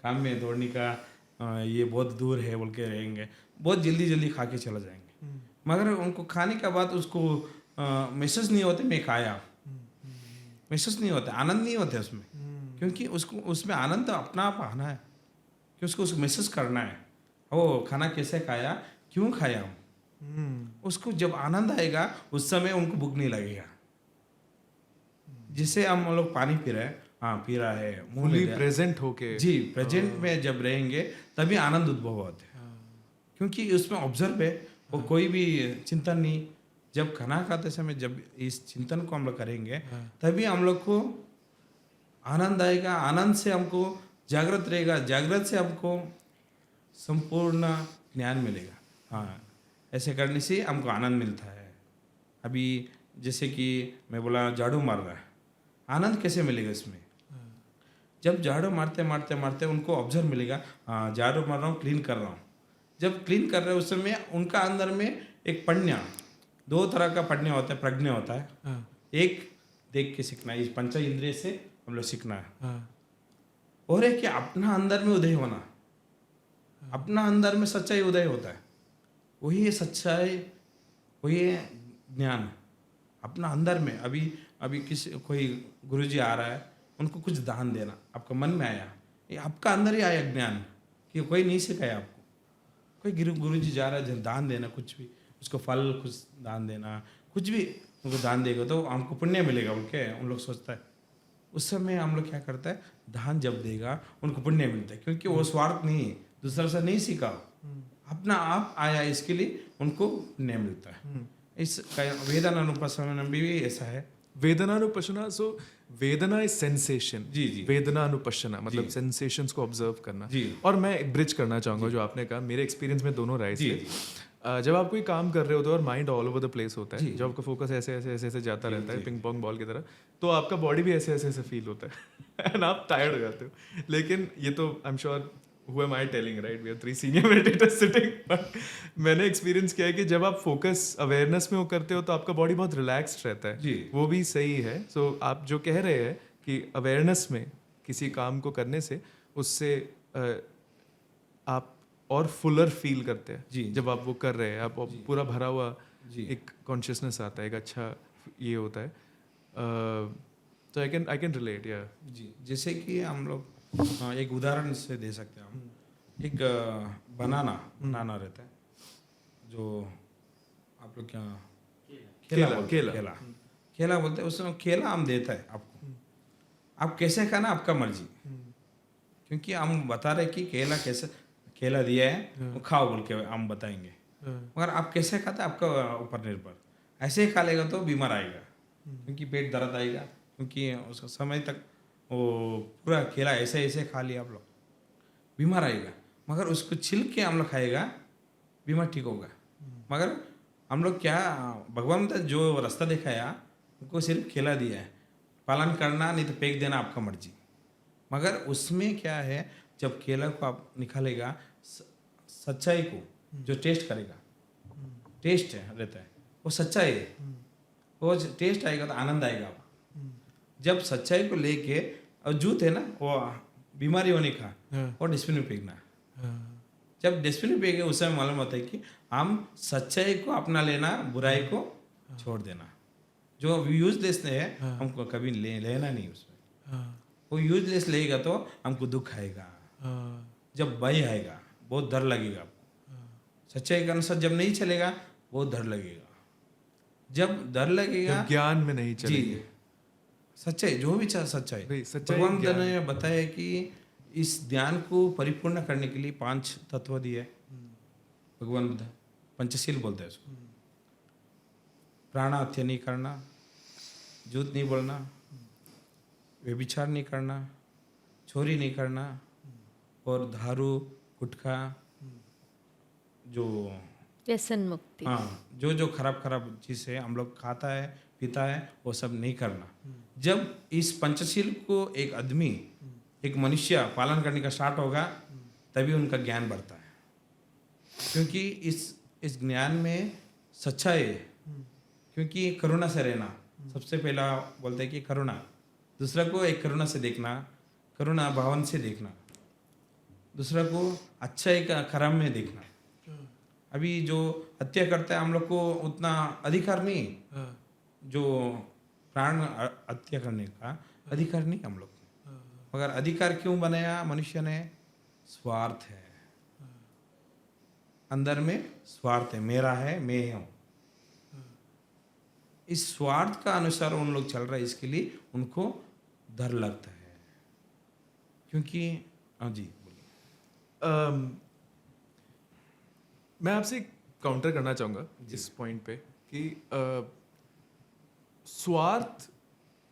काम में, दौड़ने का ये बहुत दूर है बोल के रहेंगे, बहुत जल्दी खा के चला जाएंगे। मगर उनको खाने के बाद उसको महसूस नहीं होते मैं खाया, महसूस नहीं होता, आनंद नहीं होता उसमें, क्योंकि उसको उसमें आनंद तो अपना आप आना है कि उसको महसूस करना है, ओ खाना कैसे खाया, क्यों खाया हूँ। उसको जब आनंद आएगा उस समय उनको भूख नहीं लगेगा। जिससे हम लोग पानी पी रहे हैं, हाँ पी रहा है, मुंह में
प्रेजेंट होके,
जी प्रेजेंट में जब रहेंगे तभी आनंद उद्भव होते हैं, क्योंकि उसमें ऑब्जर्व है, वो कोई भी चिंतन नहीं। जब खाना खाते समय जब इस चिंतन को हम लोग करेंगे तभी हम लोग को आनंद आएगा, आनंद से हमको जागृत रहेगा, जागृत से हमको संपूर्ण ज्ञान मिलेगा। हाँ, ऐसे करने से हमको आनंद मिलता है। अभी जैसे कि मैं बोला झाड़ू मार रहा है, आनंद कैसे मिलेगा इसमें, जब झाड़ू मारते मारते मारते उनको ऑब्जर्व मिलेगा, हाँ झाड़ू मार रहा हूँ, क्लीन कर रहा हूँ। जब क्लीन कर रहे हैं उस समय उनका अंदर में एक प्रज्ञा, 2 तरह का प्रज्ञा होता है, प्रज्ञा होता है। एक देख के सीखना, इस पंच इंद्रिय से हम लोग सीखना है, और एक अपना अंदर में उदय होना, अपना अंदर में सच्चाई उदय होता है, वही है सच्चाई, वही है ज्ञान अपना अंदर में। अभी किसी कोई गुरुजी आ रहा है, उनको कुछ दान देना, आपका मन में आया, ये आपका अंदर ही आया ज्ञान, कि कोई नहीं सिखाया आपको, कोई गुरुजी जा रहा है दान देना, कुछ भी उसको फल कुछ दान देना, कुछ भी उनको दान देगा तो हमको पुण्य मिलेगा बोल के उन लोग सोचता है। उस समय हम लोग क्या करता है, दान जब देगा उनको पुण्य मिलता है, क्योंकि वो स्वार्थ नहीं, दूसरा से नहीं सीखा, अपना आप आया, इसके लिए उनको पुण्य मिलता है। इस वेदनानुपसना में भी ऐसा है।
वेदनानुपसना, सो वेदना इज सेंसेशन,
जी जी,
वेदनानुपसना मतलब सेंसेशंस को ऑब्जर्व करना
जी।
और मैं ब्रिज करना चाहूँगा जो आपने कहा, मेरे एक्सपीरियंस में दोनों राइज थे। जब आप कोई काम कर रहे होते हो और mind all over the place होता है, जब आपका फोकस ऐसे ऐसे ऐसे ऐसे जाता रहता है पिंग पोंग बॉल की तरह, तो आपका बॉडी भी ऐसे ऐसे ऐसे फील होता है एंड आप टायर्ड हो जाते हो। लेकिन ये तो I am sure who am I telling, right? We are 3 senior meditators sitting. But मैंने एक्सपीरियंस किया है कि जब आप फोकस अवेयरनेस में वो करते हो तो आपका बॉडी बहुत रिलैक्स्ड रहता है.
जी.
वो भी सही है. सो आप जो कह रहे हैं कि अवेयरनेस में किसी काम को करने से उससे आप और फुलर फील करते हैं.
जी.
जब आप वो कर रहे हैं, आप पूरा भरा हुआ
जी.
एक कॉन्शियसनेस आता है, एक अच्छा ये होता है. तो आई कैन रिलेट. या
जी, जैसे कि हम लोग एक उदाहरण से दे सकते हैं. हम एक बनाना रहता है जो आप लोग क्या केला बोलते हैं. उसमें केला हम देता है आपको, आप कैसे खाना आपका मर्जी, क्योंकि हम बता रहे कि केला दिया है वो खाओ बोल के हम बताएंगे, मगर आप कैसे खाते हैं आपका ऊपर निर्भर. ऐसे ही खा लेगा तो बीमार आएगा, क्योंकि पेट दर्द आएगा, क्योंकि उस समय तक वो पूरा केला ऐसे ऐसे खा लिया आप लोग, बीमार आएगा. मगर उसको छिल के हम लोग खाएगा, बीमार ठीक होगा. मगर हम लोग क्या, भगवान ने जो रास्ता दिखाया उनको सिर्फ केला दिया है, पालन करना नहीं तो फेंक देना आपका मर्जी. मगर उसमें क्या है, जब केला को आप निकालेगा, सच्चाई को जो टेस्ट करेगा, टेस्ट रहता है वो सच्चाई है, वो टेस्ट आएगा तो आनंद आएगा. जब सच्चाई को लेके, और जूत है ना वो बीमारी होने का, वो डस्टबिन में फेंकना. जब डस्टबिन में फेंके उस समय मालूम होता है कि हम सच्चाई को अपना लेना, बुराई को छोड़ देना. जो यूजलेस है हमको कभी लेना नहीं उसमें. वो यूजलेस लेगा तो हमको दुख आएगा, जब भय आएगा, बहुत डर लगेगा आपको. सच्चाई के अनुसार जब नहीं चलेगा बहुत डर लगेगा. जब डर लगेगा,
ज्ञान में नहीं चलेगी.
सच्चाई जो भी सच्चाई,
भगवान
ने बताया कि इस ध्यान को परिपूर्ण करने के लिए 5 तत्व दिए भगवान बुद्ध. पंचशील बोलते हैं उसको. प्राण हत्या नहीं करना, झूठ नहीं बोलना, व्यभिचार नहीं करना, चोरी नहीं करना, और दारू गुटखा जो
व्यसन मुक्ति,
हाँ, जो खराब चीज़ है हम लोग खाता है पीता है वो सब नहीं करना. जब इस पंचशील को एक आदमी, एक मनुष्य पालन करने का स्टार्ट होगा, तभी उनका ज्ञान बढ़ता है. क्योंकि इस ज्ञान में सच्चाई है. क्योंकि करुणा से रहना, सबसे पहला बोलते हैं कि करुणा, दूसरा को एक करुणा से देखना, करुणा भावन से देखना, दूसरा को अच्छाई का खराब में देखना. अभी जो हत्या करता है हम लोग को उतना अधिकार नहीं, जो प्राण हत्या करने का अधिकार नहीं हम लोग. मगर अधिकार क्यों बनाया मनुष्य ने? स्वार्थ है, अंदर में स्वार्थ है, मेरा है, मैं हूँ. इस स्वार्थ का अनुसार उन लोग चल रहे हैं, इसके लिए उनको डर लगता है. क्योंकि जी बोलिए.
मैं आपसे काउंटर करना चाहूँगा इस पॉइंट पे कि स्वार्थ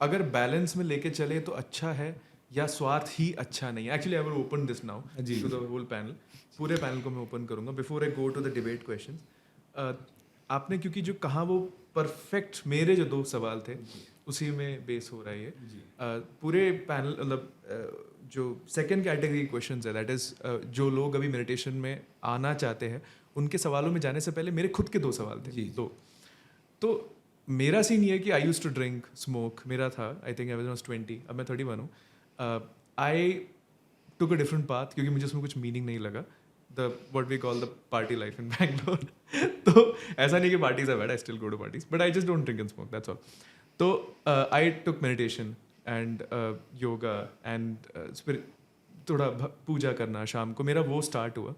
अगर बैलेंस में लेके चले तो अच्छा है, या स्वार्थ ही अच्छा नहीं है. Actually I will open this now to the whole panel. पूरे पैनल को मैं ओपन करूँगा before I go to the debate questions. आपने क्योंकि जो कहा वो परफेक्ट, मेरे जो 2 सवाल थे उसी में बेस हो रहा है ये. पूरे पैनल मतलब जो सेकंड कैटेगरी क्वेश्चंस है, दैट इज जो लोग अभी मेडिटेशन में आना चाहते हैं, उनके सवालों में जाने से पहले मेरे खुद के 2 सवाल थे. तो मेरा सीन ये है कि आई यूज टू ड्रिंक स्मोक, मेरा था, आई थिंक आई वाज 20, अब मैं 31 हूँ. आई टुक अ डिफरेंट पाथ क्योंकि मुझे उसमें कुछ मीनिंग नहीं लगा. The what we call the party life in Bangalore. तो ऐसा नहीं कि parties are bad, I still go to parties, but I just don't drink and smoke, that's all. तो I took meditation and yoga एंड थोड़ा पूजा करना शाम को, मेरा वो स्टार्ट हुआ.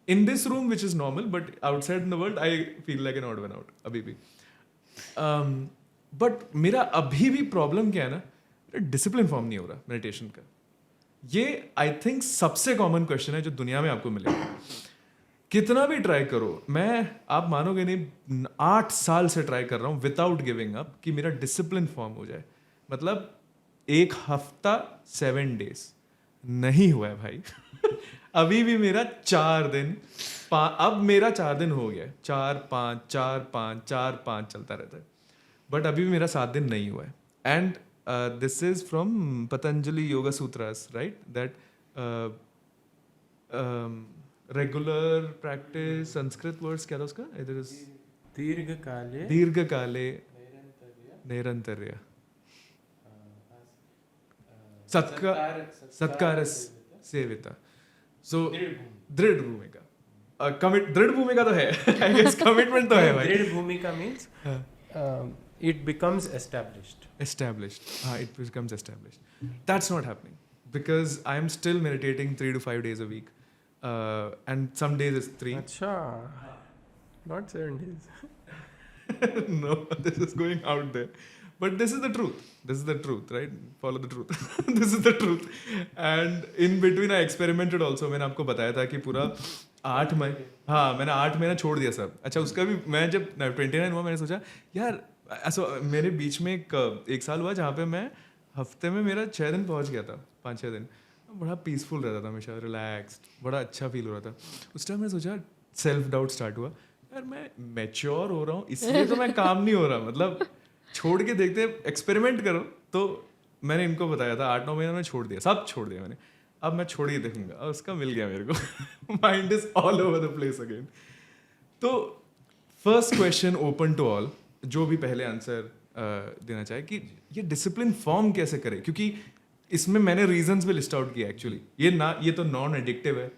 In this room, which is normal, but outside in the world, I feel like an odd one out. अभी भी. But मेरा अभी भी प्रॉब्लम क्या है ना, डिसिप्लिन फॉर्म नहीं हो रहा मेडिटेशन का. ये आई थिंक सबसे कॉमन क्वेश्चन है जो दुनिया में आपको मिलेगा. कितना भी ट्राई करो, आप मानोगे नहीं, 8 साल से ट्राई कर रहा हूँ विदाउट गिविंग अप कि मेरा डिसिप्लिन फॉर्म हो जाए. मतलब 1 हफ्ता 7 days नहीं हुआ है भाई. अभी भी मेरा 4 दिन, अब मेरा 4 दिन हो गया, 4-5 4-5 4-5 चलता रहता है. बट अभी भी मेरा 7 दिन नहीं हुआ है. And this is from Patanjali yoga sutras, right, that regular practice, Sanskrit words क्या था उसका? इधर
दीर्घकाले
दीर्घकाले नैरंतर्य सत्कार सेविता. सो दृढ़ भूमिका, दृढ़ भूमिका तो है. आई गेस कमिटमेंट तो है भाई.
दृढ़ भूमिका means it becomes established.
It becomes established. That's not happening because I am still meditating 3 to 5 days a week, and some days it's 3.
Acha, not 7 days.
No, this is going out there, but this is the truth, right? Follow the truth. This is the truth. And in between I experimented also. मैंने आपको बताया था कि पूरा 8 महीने, हाँ मैंने 8 महीना छोड़ दिया सब. अच्छा, उसका भी मैं जब 29 हुआ मैंने सोचा यार ऐसा मेरे बीच में एक साल हुआ जहाँ पे मैं हफ्ते में मेरा 6 दिन पहुँच गया था, 5-6 दिन. बड़ा पीसफुल रहता था, हमेशा रिलैक्स्ड, बड़ा अच्छा फील हो रहा था. उस टाइम मैंने सोचा, सेल्फ डाउट स्टार्ट हुआ, यार मैं मैच्योर हो रहा हूँ इसलिए तो मैं काम नहीं हो रहा, मतलब छोड़ के देखते, एक्सपेरिमेंट करो. तो मैंने इनको बताया था 8-9 महीना में छोड़ दिया, सब छोड़ दिया मैंने. अब मैं छोड़ के देखूंगा, और उसका मिल गया मेरे को. Mind is all over the place again. तो first question open to all, जो भी पहले आंसर देना चाहे कि ये डिसिप्लिन फॉर्म कैसे करे, क्योंकि इसमें मैंने रीजंस भी लिस्ट आउट किया एक्चुअली. ये तो नॉन एडिक्टिव है.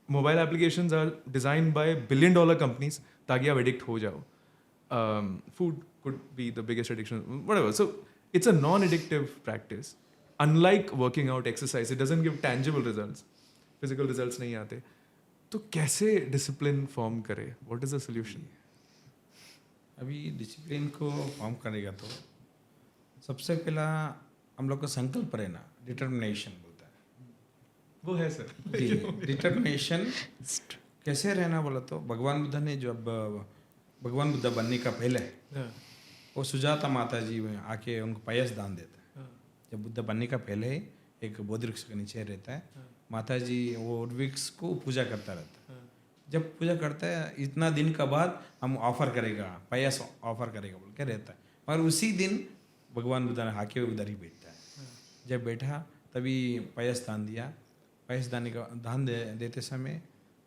Mobile applications are design by $1 billion companies ताकि आप एडिक्ट हो जाओ. Food could be the biggest addiction, whatever. So it's a non-addictive practice. Unlike working out, exercise, it doesn't give tangible results. Physical results नहीं आते. तो कैसे डिसिप्लिन फॉर्म करे? What is the solution?
अभी डिसिप्लिन को फॉर्म करेगा तो सबसे पहला हम लोग को संकल्प रहना, डिटर्मिनेशन बोलता है.
वो है सर.
डिटर्मिनेशन कैसे रहना बोला तो भगवान बुद्ध ने जब भगवान बुद्ध बनने का पहले वो सुजाता माता जी में आके उनको पयस दान देता है. जब बुद्ध बनने का पहले एक बोधि वृक्ष के नीचे रहता है, माता जी वो वृक्ष को पूजा करता रहता है. जब पूजा करता है इतना दिन का बाद हम ऑफर करेगा, पयस ऑफर करेगा बोल के रहता है. मगर उसी दिन भगवान बुद्ध ने आके उधर ही बैठता है. जब बैठा तभी पयस दान दिया. पयस दान देते समय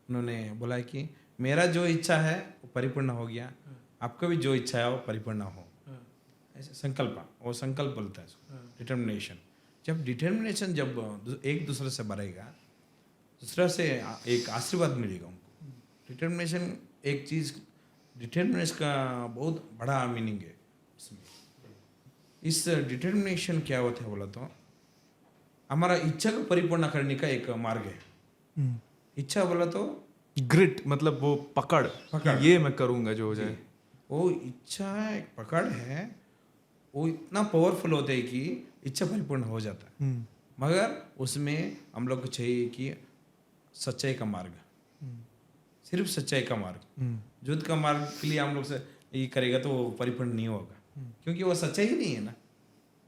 उन्होंने बोला कि मेरा जो इच्छा है वो परिपूर्ण हो गया, आपको भी जो इच्छा है वो परिपूर्ण हो. ऐसे संकल्प, वो संकल्प बोलता है, डिटर्मिनेशन. जब डिटर्मिनेशन जब एक दूसरे से बढ़ेगा, दूसरा से एक आशीर्वाद मिलेगा उनको. डिटर्मिनेशन एक चीज़, डिटर्मिनेशन का बहुत बड़ा मीनिंग है इसमें. इस डिटर्मिनेशन क्या होता है बोला तो हमारा इच्छा को परिपूर्ण करने का एक मार्ग है. इच्छा बोला तो
ग्रिट, मतलब वो पकड़, ये मैं करूँगा जो हो जाए.
वो इच्छा एक पकड़ है, वो इतना पावरफुल होता है कि इच्छा परिपूर्ण हो जाता है. मगर उसमें हम लोग को चाहिए कि सच्चाई का मार्ग, सिर्फ सच्चाई का मार्ग. युद्ध का मार्ग के लिए हम लोग से ये करेगा तो वो परिपूर्ण नहीं होगा, क्योंकि वो सच्चाई ही नहीं है ना.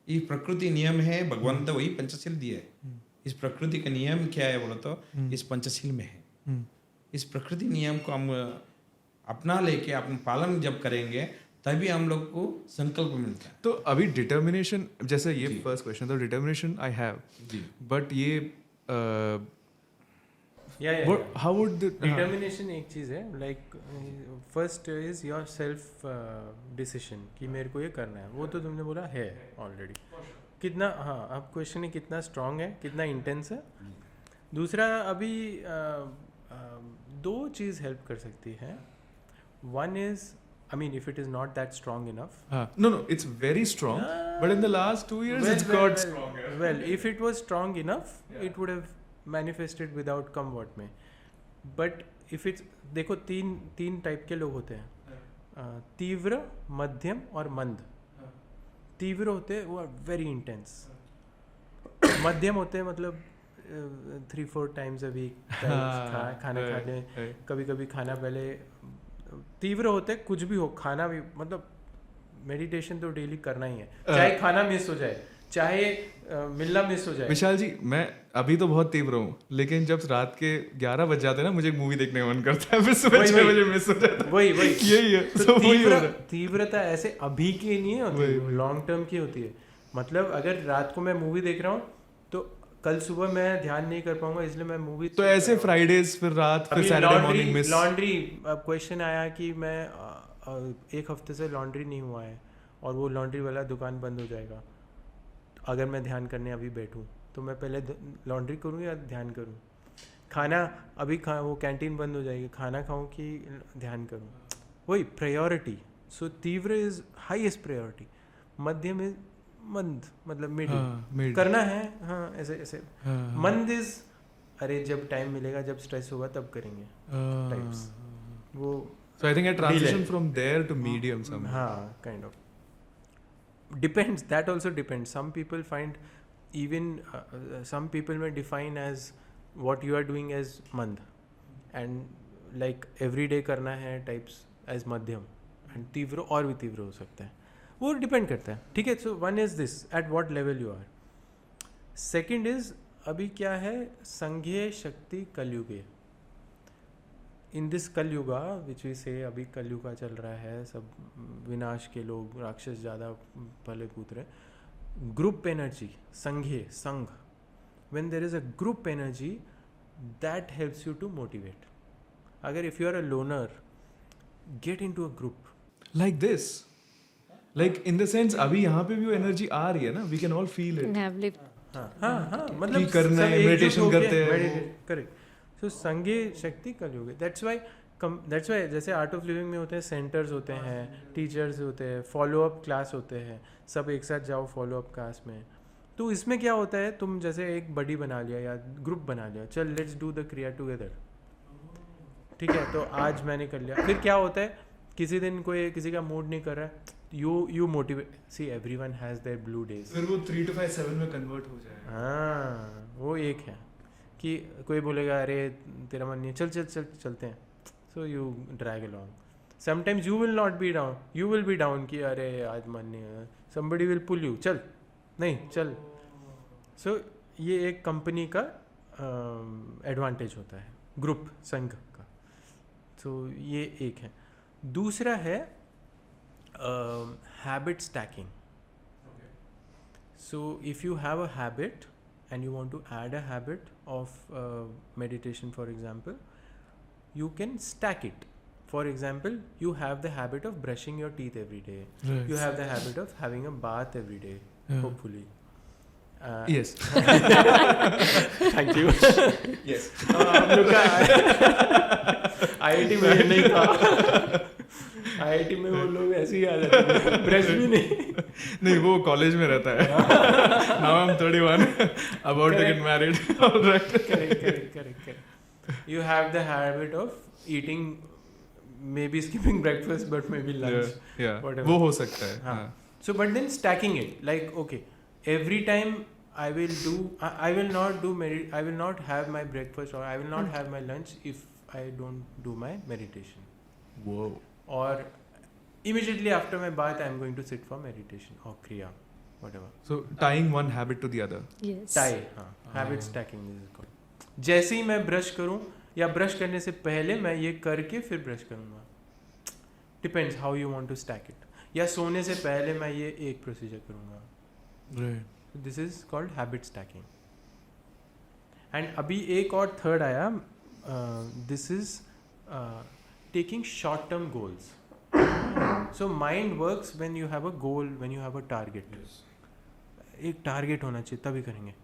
ये प्रकृति नियम है, भगवान तो वही पंचशील दिया है. इस प्रकृति का नियम क्या है बोलो तो इस पंचशील में है. इस प्रकृति नियम को हम अपना लेके अपन पालन जब करेंगे तभी हम लोग को संकल्प मिलता है.
तो अभी डिटर्मिनेशन, जैसे ये फर्स्ट क्वेश्चन था, डिटर्मिनेशन आई हैव, बट ये हाउ वुड
डिटर्मिनेशन एक चीज़ है. Like first is your self decision कि मेरे को ये करना है, वो तो तुमने बोला है ऑलरेडी. कितना, हाँ, अब क्वेश्चन है कितना स्ट्रांग है, कितना इंटेंस है. दूसरा अभी दो चीज़ हेल्प कर सकती है. One is, I mean, if it is not that strong enough.
No, it's very strong. But in the last 2 years, it's got stronger.
Well, if it was strong enough, it would have manifested without comfort में. But if it's, देखो तीन टाइप के लोग होते हैं, तीव्र, मध्यम और मंद. तीव्र होते हैं वो आर वेरी इंटेंस. मध्यम होते हैं मतलब 3-4 times a week खाना खा लें, कभी कभी खाना पहले. तीव्र होते कुछ भी हो, खाना भी, मतलब मेडिटेशन तो डेली करना ही है, चाहे खाना मिस हो जाए, चाहे मिलना मिस हो जाए.
विशाल जी, मैं अभी तो बहुत तीव्र हूँ, लेकिन जब रात के 11 बज जाते हैं ना, मुझे एक मूवी देखने का मन करता है, फिर सुबह 6 बजे मिस हो जाता है. वही यही है.
तो तीव्रता ऐसे अभी की नहीं होती, लॉन्ग टर्म की होती है. मतलब अगर रात को मैं मूवी देख रहा हूँ तो कल सुबह मैं ध्यान नहीं कर पाऊंगा इसलिए मैं मूवी
तो ऐसे फ्राइडेज फिर रात फिर सैटरडे मॉर्निंग मिस
लॉन्ड्री अब क्वेश्चन आया कि मैं एक हफ्ते से लॉन्ड्री नहीं हुआ है और वो लॉन्ड्री वाला दुकान बंद हो जाएगा, अगर मैं ध्यान करने अभी बैठूं तो मैं पहले लॉन्ड्री करूं या ध्यान करूं? खाना अभी वो कैंटीन बंद हो जाएगी, खाना खाऊं कि ध्यान करूं? वही प्रायोरिटी. सो तीव्र इज हाईएस्ट प्रायोरिटी, मध्यम इज मंद, मतलब मिडिल करना है. हाँ ऐसे ऐसे. मंद इज अरे जब टाइम मिलेगा, जब स्ट्रेस होगा तब करेंगे टाइप्स. वो
So I think a transition from there to medium somehow.
हाँ, kind of. Depends. That also depends. Some people find even some people may define as what you are doing as mand, and like every day करना है types as madhyam, and तीव्र और भी तीव्र हो सकता है. वो depend करता है. ठीक है. So one is this, at what level you are. Second is अभी क्या है, संघीय शक्ति कलयुगे. In this Kalyuga which we say, अभी कलयुगा चल रहा है, सब विनाश के लोग, राक्षस ज़्यादा पले कूद रहे. ग्रुप एनर्जी, संघीय, संघ, when there is a group energy that helps you to motivate. अगर if you are a loner, get into a group
Like this. Like in the sense अभी यहाँ पे भी वो एनर्जी आ रही है ना, we can all feel it.
have lived.
हाँ मतलब
कि करना है, meditation करते हैं.
करेक्ट. सो संघीय शक्ति कलयुग. दैट्स वाई जैसे आर्ट ऑफ लिविंग में होते हैं सेंटर्स होते हैं, टीचर्स होते हैं, फॉलो अप क्लास होते हैं, सब एक साथ जाओ फॉलो अप क्लास में. तो इसमें क्या होता है, तुम जैसे एक बडी बना लिया या ग्रुप बना लिया, चल लेट्स डू द क्रिया टुगेदर. ठीक है, तो आज मैंने कर लिया. फिर क्या होता है, किसी दिन कोई किसी का मूड नहीं कर रहा है, you motivate. See everyone has their blue days.
फिर वो 3 to 5 7 में कन्वर्ट हो जाएगा.
हाँ, वो एक है कि कोई बोलेगा अरे तेरा मन नहीं है, चल चलते हैं. So you drag along. Sometimes you will not be down, you will be down कि अरे आज मन नहीं है. समबडी विल पुल यू, चल नहीं चल. सो ये एक कंपनी का एडवांटेज होता है, ग्रुप संघ का. सो ये एक है. दूसरा है habit stacking. So if you have a habit and you want to add a habit of meditation, for example, you can stack it. For example, you have the habit of brushing your teeth every day.
Right.
You have the habit of having a bath every day, hopefully.
Yes.
Thank you.
Yes.
हम लोग का IIT में नहीं था. IIT में वो लोग ऐसे ही आ जाते हैं, ब्रश भी नहीं
वो कॉलेज में रहता है. Now I'm 31, about to get married. All right.
Correct. You have the habit of eating, maybe skipping breakfast, but maybe lunch.
Yeah.
Whatever.
वो हो सकता है.
हाँ. So, but then stacking it, like okay, every time I will not have my breakfast or I will not have my lunch if I don't do my meditation.
Whoa.
Or immediately after my bath I am going to sit for meditation or kriya, whatever.
So tying one habit to the other.
Yes.
Tie, हाँ, habit stacking is called. जैसे ही मैं ब्रश करूँ या ब्रश करने से पहले मैं ये करके फिर ब्रश करूँगा. Depends how you want to stack it. या सोने से पहले मैं ये एक प्रोसीजर करूँगा.
Right.
This is called habit stacking. And अभी एक और थर्ड आया. This is taking short term goals. So mind works when you have a goal, when you have a target. एक टारगेट होना चाहिए तभी करेंगे.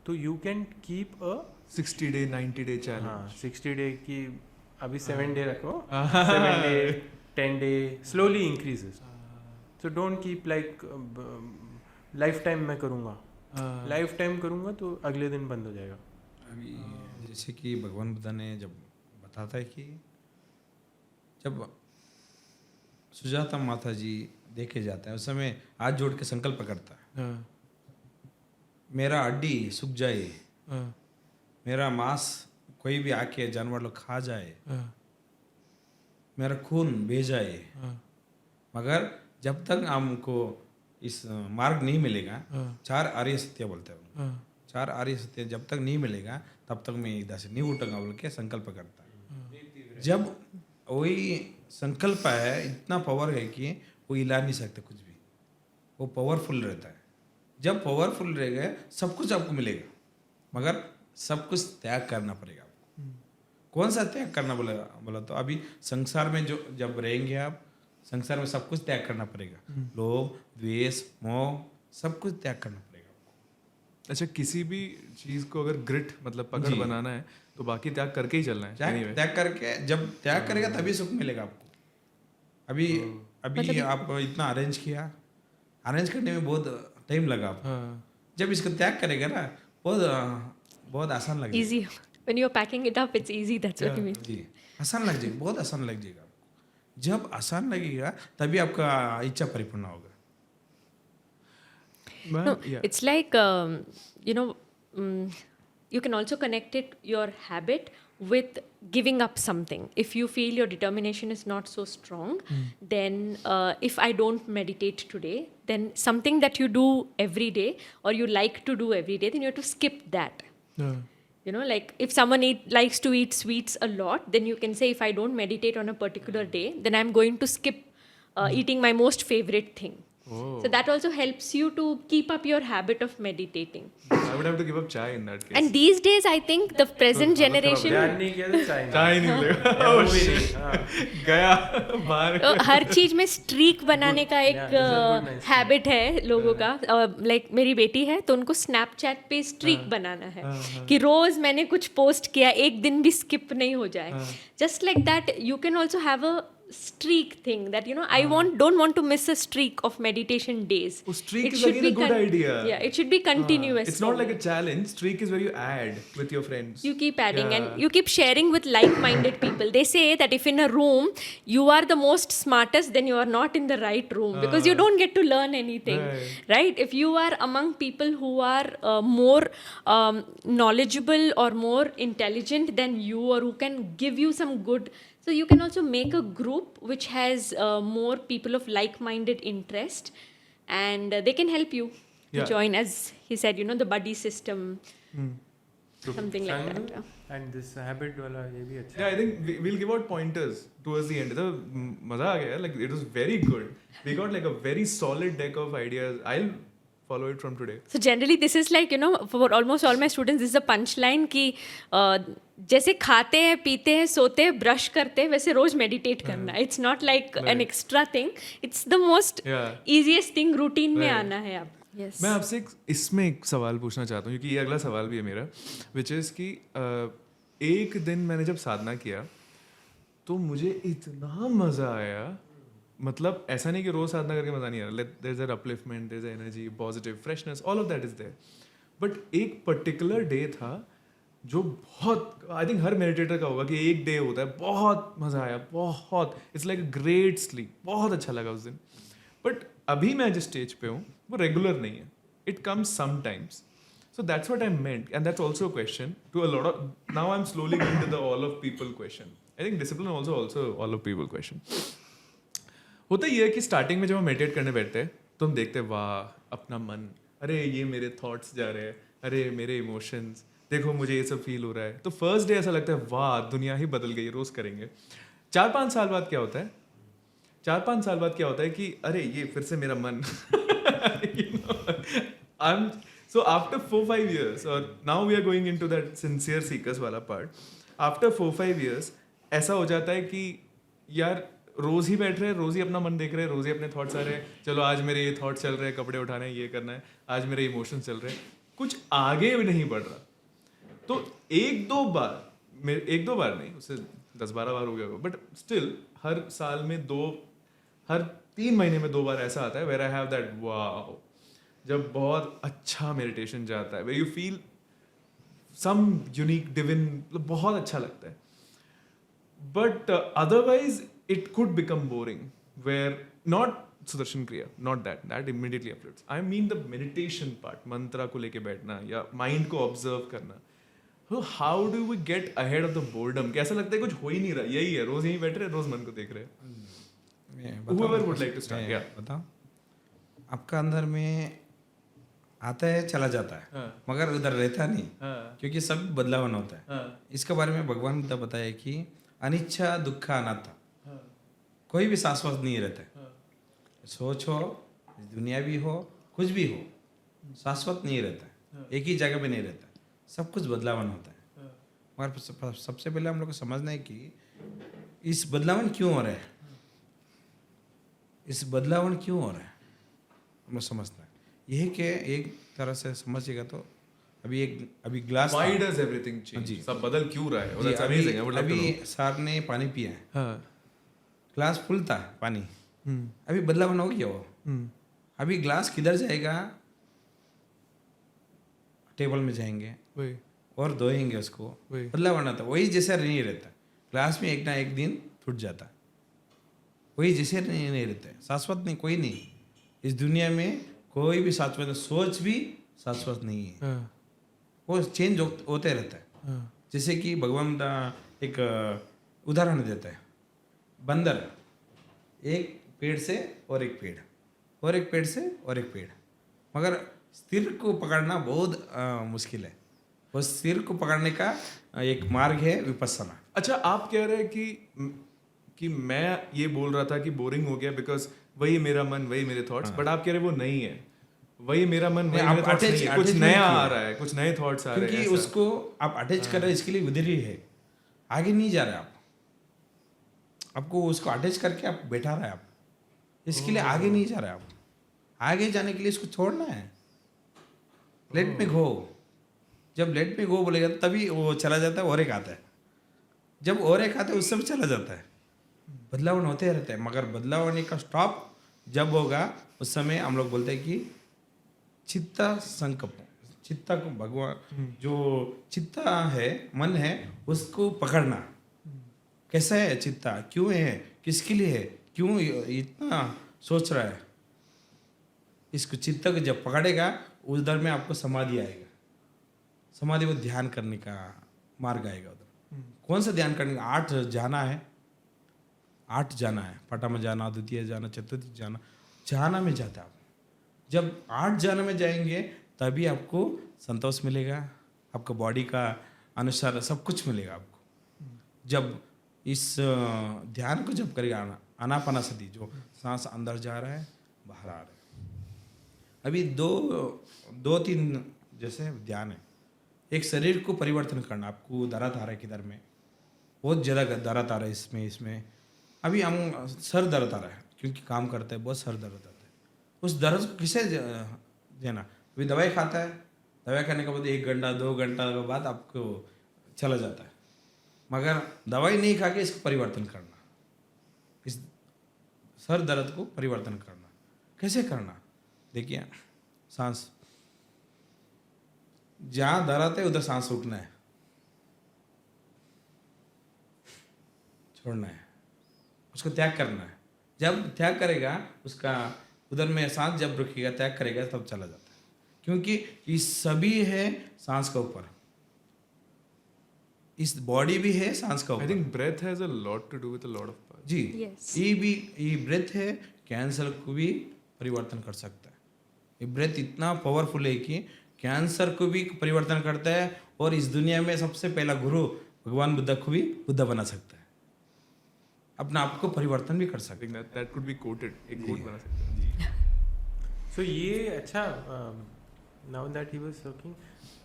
तो you can keep a
60 day 90 day challenge.
हाँ 60 day की अभी 7 day रखो. 7 day 10 day slowly increases. So don't keep like life time मैं करूँगा. लाइफ टाइम करूँगा तो अगले दिन बंद हो जाएगा.
अभी जैसे कि भगवान बुद्ध ने जब बताता है कि जब सुजाता माता जी देखे जाता है उस समय हाथ जोड़ के संकल्प करता है, मेरा हड्डी सूख जाए, मेरा मांस कोई भी आके जानवर लोग खा जाए, मेरा खून बह जाए, मगर जब तक हमको इस मार्ग नहीं मिलेगा, 4 आर्य सत्य बोलते हैं, 4 आर्य सत्य जब तक नहीं मिलेगा तब तक मैं इधर से नहीं उठूंगा बोल के संकल्प करता है. जब वही संकल्प है, इतना पावर है कि वो हिला नहीं सकते कुछ भी, वो पावरफुल रहता है. जब पावरफुल रहेगा सब कुछ आपको मिलेगा. मगर सब कुछ त्याग करना पड़ेगा आपको। कौन सा त्याग करना बोला तो अभी संसार में जो जब रहेंगे आप, संसार में सब कुछ त्याग करना पड़ेगा। लोभ, द्वेष, मोह, सब कुछ त्याग करना पड़ेगा आपको।
अच्छा, किसी भी चीज को अगर ग्रिट मतलब पकड़ बनाना है तो बाकी त्याग करके ही चलना है। Anyway.
त्याग करके, जब त्याग करेगा तभी सुख मिलेगा आपको। अभी आप इतना अरेंज किया, अरेंज करने में बहुत टाइम लगा आपको। जब इसको त्याग करेगा ना बहुत आसान लगेगा।
Easy. When you're packing it up, it's easy. That's what you mean.
जी, आसान लग जाएगा, बहुत आसान लग जाएगा आपको। जब आसान लगेगा तभी आपका इच्छा परिपूर्ण होगा।
No, it's like, you can also connect your habit with giving up something. If you feel your determination is not so strong, then if I don't meditate today, then something that you do every day or you like to do every day, then you have to skip that. Like if someone likes to eat sweets a lot, then you can say, if I don't meditate on a particular day, then I'm going to skip eating my most favorite thing. So that also helps you to keep up your habit of meditating.
I would have to give up chai in that case.
And these days, I think the present generation,
ध्यान नहीं किया तो
चाय नहीं मिलेगा।
वो भी नहीं।
गया बाहर।
तो हर चीज में स्ट्रीक बनाने का एक हैबिट है लोगों का। लाइक मेरी बेटी है तो उनको स्नैपचैट पे स्ट्रीक बनाना है कि रोज मैंने कुछ पोस्ट किया, एक दिन भी स्किप नहीं हो जाए। Just like that you can also have a streak thing that I don't want to miss a streak of meditation days.
Oh, streak is again a good idea.
Yeah, it should be continuous.
It's not like a challenge. Streak is where you add with your friends.
You keep adding and you keep sharing with like-minded people. They say that if in a room you are the most smartest, then you are not in the right room because you don't get to learn anything, right? If you are among people who are more knowledgeable or more intelligent than you, or who can give you some good. So you can also make a group which has more people of like-minded interest, and they can help you to join, as he said, the buddy system, something like that.
And this habit वाला ये भी अच्छा।
Yeah, I think we'll give out pointers towards the end. तो मजा आ गया, like it was very good. We got like a very solid deck of ideas. I'll follow it from today.
So generally this is like, for almost all my students, this is a punchline कि जैसे खाते हैं, पीते हैं, सोते हैं, ब्रश करते हैं, वैसे रोज मेडिटेट करना। It's not like an extra thing, it's the most easiest thing, routine में आना है अब।
मैं आपसे इसमें एक सवाल पूछना चाहता हूँ, क्योंकि ये अगला सवाल भी है मेरा, विच इज़ कि एक दिन मैंने जब साधना किया तो मुझे इतना मज़ा आया। मतलब ऐसा नहीं कि रोज साधना करके मज़ा नहीं आ रहा, there is a upliftment, there is energy, positive freshness, all of that is there. But एक पर्टिकुलर डे था जो बहुत, आई थिंक हर मेडिटेटर का होगा कि एक डे होता है बहुत मज़ा आया, बहुत, it's like a great sleep, बहुत अच्छा लगा उस दिन। बट अभी मैं जिस स्टेज पे हूँ वो रेगुलर नहीं है, it comes sometimes. So that's what I meant, and that's also a question to a lot of. Now I'm slowly going to the all of people question. I think discipline also all of people question. होता ये है कि स्टार्टिंग में जब हम मेडिटेट करने बैठते हैं तो हम देखते हैं, वाह अपना मन, अरे ये मेरे थॉट्स जा रहे हैं, अरे मेरे इमोशंस, देखो मुझे ये सब फील हो रहा है। तो फर्स्ट डे ऐसा लगता है वाह दुनिया ही बदल गई, रोज करेंगे। 4-5 साल बाद क्या होता है, 4-5 साल बाद क्या होता है कि अरे ये फिर से मेरा मन So after 4-5 years, or now we are going into that sincere seekers वाला part, after 4-5 years ऐसा हो जाता है कि यार रोज ही बैठ रहे हैं, रोज ही अपना मन देख रहे हैं, रोज ही अपने थॉट्स आ रहे हैं, चलो आज मेरे ये थॉट्स चल रहे हैं, कपड़े उठाने हैं, ये करना है, आज मेरे इमोशंस चल रहे हैं, कुछ आगे भी नहीं बढ़ रहा। तो एक दो बार नहीं, उससे 10-12 बार हो गया होगा, बट स्टिल हर साल में हर 3 महीने में 2 बार ऐसा आता है where I have that wow, जब बहुत अच्छा मेडिटेशन जाता है, where you feel some unique divine, बहुत अच्छा लगता है। But otherwise it could become boring, where not Sudarshan Kriya, not that immediately uplifts. I mean the meditation part, mantra को लेके बैठना या mind को observe करना। So how do we get ahead of the boredom? कैसा लगता है कुछ हो ही नहीं रहा, यही है, रोज यहीं बैठ रहे, रोज मन को देख रहे हैं। Whoever would like to start, yeah.
बताओ, आपका अंदर में आता है चला जाता है, मगर उधर रहता नहीं, क्योंकि सब बदलाव होता है। इसके बारे में भगवान बुद्ध बताया कि अनिच्छा दुख अनात्ता, कोई भी शाश्वत नहीं रहता है। सोच हो, दुनिया भी हो, कुछ भी हो, शाश्वत नहीं रहता है, एक ही जगह पे नहीं रहता है, सब कुछ बदलावन होता है। मगर सबसे पहले हम लोग को समझना है कि इस बदलावन क्यों हो रहा है, इस बदलावन क्यों हो रहा है हम लोग समझना है। यही कि एक तरह से समझिएगा तो अभी glass
Why does everything change?
जी।
सब बदल क्यों रहा है?
जी,
That's amazing. I would love to
अभी
know.
सर ने पानी पिया है,
हाँ.
ग्लास फुल था पानी,
हम्म.
अभी बदलावन हो गया वो।
हम्म.
अभी ग्लास किधर जाएगा, टेबल में जाएंगे
वही.
और धोएंगे उसको,
वही.
बदलावन आता, वही जैसा नहीं रहता। ग्लास में एक ना एक दिन टूट जाता, वही जैसे नहीं रहता, शाश्वत नहीं, कोई नहीं इस दुनिया में, कोई भी शाश्वत नहीं, सोच भी शाश्वत नहीं है,
हाँ.
वो चेंज होते रहता है।
हाँ.
जैसे कि भगवान का एक उदाहरण देता है, बंदर एक पेड़ से और एक पेड़ और एक पेड़ से और एक पेड़, मगर सिर को पकड़ना बहुत मुश्किल है। वो सिर को पकड़ने का एक मार्ग है विपस्सना।
अच्छा, आप कह रहे हैं कि मैं ये बोल रहा था कि बोरिंग हो गया बिकॉज वही मेरा मन, वही मेरे थॉट्स, बट आप कह रहे हैं वो नहीं है, वही मेरा मन, वही
आप
मेरे थॉट्स नहीं है, कुछ
attachment
नया
किया।
आ रहा है, कुछ नए थॉट्स आ रहे हैं।
क्योंकि
ऐसा।
उसको आप अटैच कर रहे हैं, इसके लिए उधर ही है, आगे नहीं जा रहे आप, आपको उसको अटैच करके आप बैठा रहे आप, इसके लिए आगे नहीं जा रहे आप। आगे जाने के लिए इसको छोड़ना है, लेट में गो। जब लेट में गो बोलेगा तभी वो चला जाता है, और एक आता है, जब और एक आता है उससे भी चला जाता है। बदलाव होते रहते हैं, मगर बदलाव होने का स्टॉप जब होगा उस समय हम लोग बोलते हैं कि चित्ता संकल्प, चित्ता को भगवान जो चित्ता है, मन है, उसको पकड़ना। कैसा है चित्ता, क्यों है, किसके लिए है, क्यों इतना सोच रहा है, इसको चित्ता को जब पकड़ेगा उधर में आपको समाधि आएगा। समाधि वो ध्यान करने का मार्ग आएगा उधर। कौन सा ध्यान करने का, 8 जाना है, 8 जाना है, पटम जाना, द्वितीय जाना, चतुर्थ जाना, जाना में जाता आप। जब 8 जाना में जाएंगे तभी आपको संतोष मिलेगा, आपका बॉडी का अनुसार सब कुछ मिलेगा आपको। जब इस ध्यान को जब करेगा, आनापानसति, जो सांस अंदर जा रहा है बाहर आ रहा है। अभी दो तीन जैसे ध्यान है, एक शरीर को परिवर्तन करना, आपको दर्द आ रहा है किधर में, बहुत ज़्यादा दर्द आ रहा है इसमें। अभी हम सर दर्द आ रहा है क्योंकि काम करते हैं, बहुत सर दर्द आता है, उस दर्द को किसे देना। अभी दवाई खाता है, दवाई खाने के बाद 1 घंटा 2 घंटा के बाद आपको चला जाता है, मगर दवाई नहीं खा के इसको परिवर्तन करना, इस सर दर्द को परिवर्तन करना। कैसे करना, देखिए, सांस जहाँ दर्द है उधर सांस उठना है, छोड़ना है, उसको त्याग करना है। जब त्याग करेगा उसका, उधर में सांस जब रुकेगा, त्याग करेगा, तब चला जाता है। क्योंकि ये सभी है सांस के ऊपर, इस बॉडी भी है सांस का
I
ऊपर।
think breath has a lot to do with a lot of parts.
जी,
Yes.
ये ब्रेथ है, कैंसर को भी परिवर्तन कर सकता है। ये ब्रेथ इतना पावरफुल है कि कैंसर को भी परिवर्तन करता है, और इस दुनिया में सबसे पहला गुरु भगवान बुद्ध को भी बुद्ध बना सकता है, अपना आप को परिवर्तन भी कर
I
सकता
think
है।
that could be quoted. एक quote बना सकते हैं.
So ये अच्छा, now that he was talking,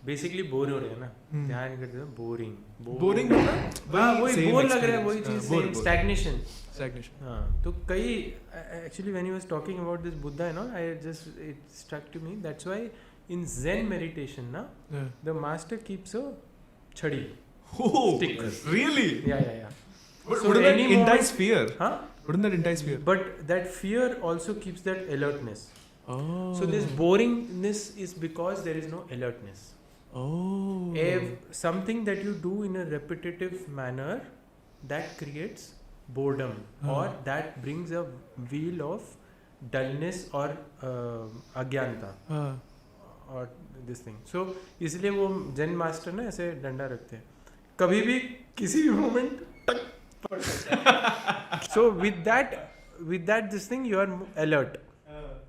basically bore हो रहे हैं ना, ध्यान करते हैं, बोरिंग
Boring मतलब
हाँ वही
same
बोर लग रहा है, वही
experience.
चीज,
हाँ,
सेम
bore.
स्टैग्नेशन।
Stagnation.
हाँ, तो कई actually when he was talking about this Buddha and all, I just it struck to me, that's why in zen meditation ना,
Yeah.
The master keeps a छड़ी।
Oh,
Stick.
really?
या
But
So
wouldn't that
any
entice
moment-
fear?
हाँ,
Wouldn't that entice fear?
but that fear also keeps that alertness.
Oh.
So this boringness is because there is no alertness.
Oh.
Something that you do in a repetitive manner, that creates boredom, or that brings a wheel of dullness or अज्ञानता और this thing. So इसलिए वो जैन मास्टर ना ऐसे डंडा रखते हैं, कभी भी किसी भी मोमेंट टक पड़ सकता है. So with that this thing you are alert,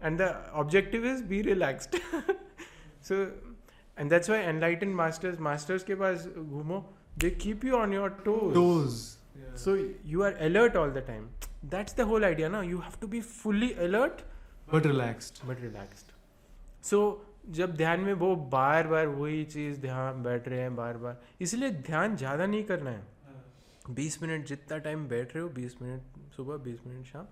and the objective is be relaxed. So and that's why enlightened masters के पास घूमो, they keep you on your toes. So you are alert all the time. That's the whole idea. Now you have to be fully alert
But relaxed.
but relaxed. So जब ध्यान में वो बार बार वही चीज़ ध्यान बैठ रहे हैं बार बार, इसलिए ध्यान ज़्यादा नहीं करना है. 20 मिनट जितना टाइम बैठ रहे हो, 20 मिनट सुबह 20 मिनट शाम,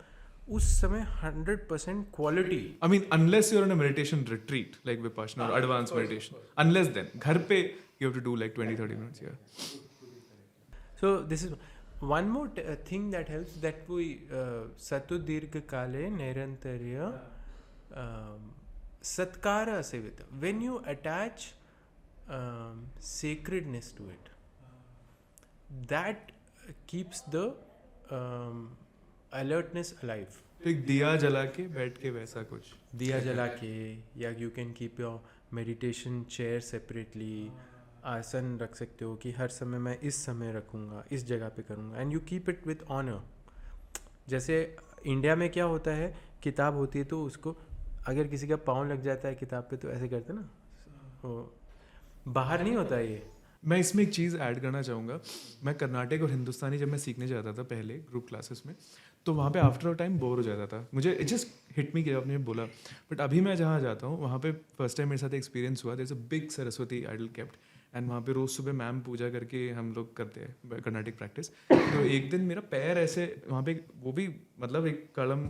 उस समय 100% quality.
I mean, unless you're in a meditation retreat like Vipassana or advanced meditation, unless then, घर पे you have to do like 20-30 minutes. Yeah.
So this is one more thing that helps, that we satu dirgha kale nirantarya satkara sevita. When you attach sacredness to it, that keeps the alertness alive.
एक दिया जला के बैठ के वैसा कुछ.
दिया जला के, या you can keep your meditation chair separately. आसन रख सकते हो कि हर समय मैं इस समय रखूँगा, इस जगह पे करूँगा, and you keep it with honour. जैसे इंडिया में क्या होता है, किताब होती है तो उसको अगर किसी का पाँव लग जाता है किताब पे तो ऐसे करते ना, वो बाहर नहीं होता ये.
मैं इसमें एक चीज़ ऐड करना चाहूँगा. मैं कर्नाटक और हिंदुस्तानी जब मैं सीखने जाता था पहले ग्रुप क्लासेस में, तो वहाँ पे आफ्टर अ टाइम बोर हो जाता था. मुझे इट जस्ट हिट मी कि आपने बोला. बट अभी मैं जहाँ जाता हूँ वहाँ पे फर्स्ट टाइम मेरे साथ एक्सपीरियंस हुआ. There is a big Saraswati idol kept, and वहाँ पे रोज़ सुबह मैम पूजा करके हम लोग करते हैं कर्नाटिक प्रैक्टिस. तो एक दिन मेरा पैर ऐसे वहाँ पे, वो भी मतलब एक कलम,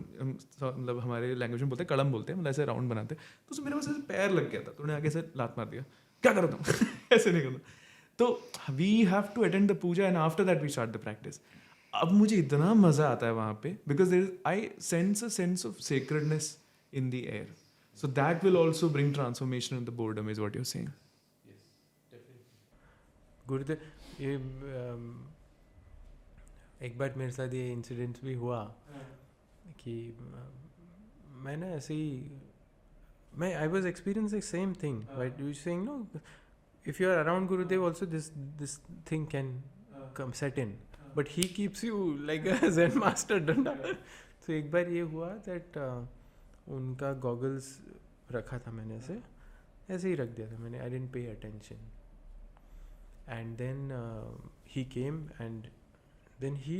मतलब हमारे लैंग्वेज में बोलते हैं कलम बोलते हैं, मतलब ऐसे राउंड बनाते हैं. तो उसमें मेरे पास ऐसे पैर लग गया था. तो उन्हें आगे से लात मार दिया, क्या करो तुम ऐसे नहीं करना. तो we have to attend the puja and after that we start the practice. अब मुझे इतना मज़ा आता है वहाँ पे, because I sense a sense of sacredness in the air. So that will also bring transformation in the boredom, is what your saying.
Gurudev, ये एक बार मेरे साथ ये इंसिडेंट भी हुआ कि मैंने ऐसे ही, मैं I was experiencing same thing, but you saying no, if you are around Gurudev also, this thing can come set in, but he keeps you like a Zen master danda. So एक बार ये हुआ that उनका goggles रखा था, मैंने ऐसे ही रख दिया था मैंने, I didn't pay attention, and then he came and then he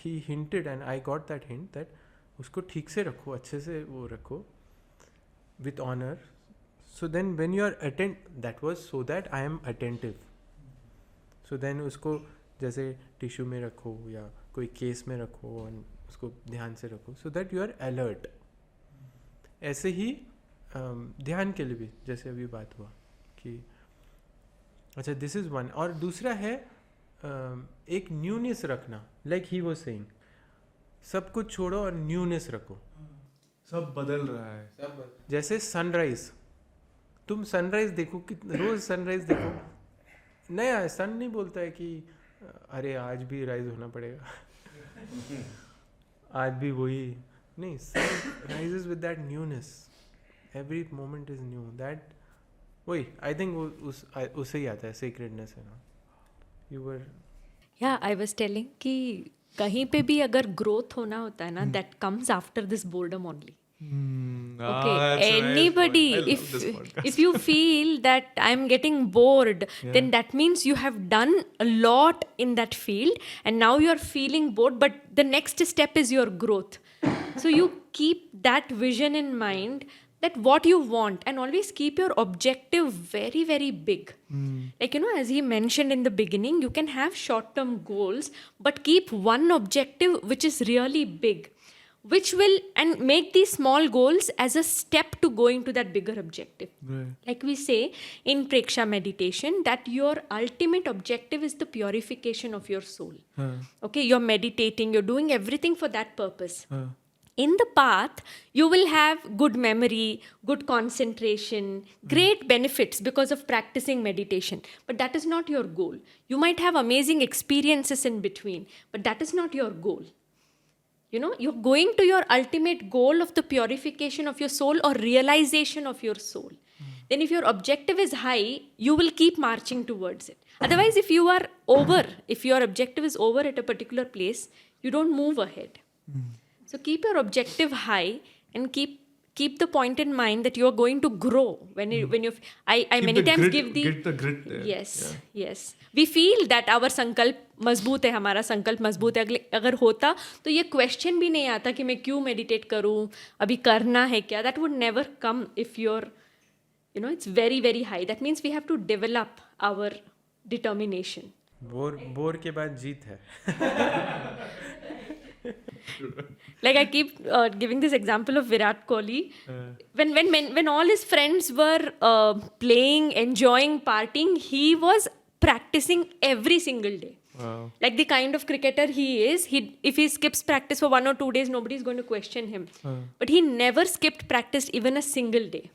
he hinted and I got that hint that उसको ठीक से रखो, अच्छे से वो रखो with honor. So then when you are that was so that I am attentive. So then उसको जैसे टिश्यू में रखो या कोई केस में रखो और उसको ध्यान से रखो, so that you are alert. ऐसे ही ध्यान के लिए भी जैसे अभी बात हुआ कि अच्छा दिस इज़ वन. और दूसरा है एक न्यूनेस रखना, like he was saying, सब कुछ छोड़ो और न्यूनेस रखो.
सब बदल रहा है.
जैसे सनराइज, तुम सनराइज देखो, कितना रोज सनराइज देखो, नया सन नहीं बोलता है कि अरे आज भी राइज होना पड़ेगा आज भी वही नहीं. Sun rises with that newness, every moment is new. That वही आई थिंक उससे ही आता है सेक्रेडनेस, है ना. यू वर
या आई वाज टेलिंग कि कहीं पे भी अगर ग्रोथ होना होता है ना, that comes after this boredom only. Okay, anybody, if you feel that I'm getting bored, then that means you have done a lot in that field and now you're feeling bored, but the next step is your growth. So you keep that vision in mind, that what you want, and always keep your objective very, very big. Like, you know, as he mentioned in the beginning, you can have short-term goals, but keep one objective which is really big, which will, and make these small goals as a step to going to that bigger objective.
Right.
Like we say in Preksha meditation, that your ultimate objective is the purification of your soul. Okay, you're meditating, you're doing everything for that purpose. In the path, you will have good memory, good concentration, great benefits because of practicing meditation. But that is not your goal. You might have amazing experiences in between, but that is not your goal. You know, you're going to your ultimate goal of the purification of your soul or realization of your soul. Then if your objective is high, you will keep marching towards it. Otherwise, if you are over, if your objective is over at a particular place, you don't move ahead. So keep your objective high and keep the point in mind that you are going to grow. When you I many times give
get the grit there.
Yes. We feel that our संकल्प मजबूत है, हमारा संकल्प मजबूत है. अगर होता तो ये क्वेश्चन भी नहीं आता कि मैं क्यों मेडिटेट करूँ, अभी करना है क्या. That would never come if your it's very, very high. That means we have to develop our determination.
Bore के बाद जीत है.
Like I keep giving this example of Virat Kohli. When all his friends were playing, enjoying, partying, he was practicing every single day.
Wow.
Like the kind of cricketer he is, if he skips practice for 1 or 2 days, nobody's going to question him. But he never skipped practice even a single day.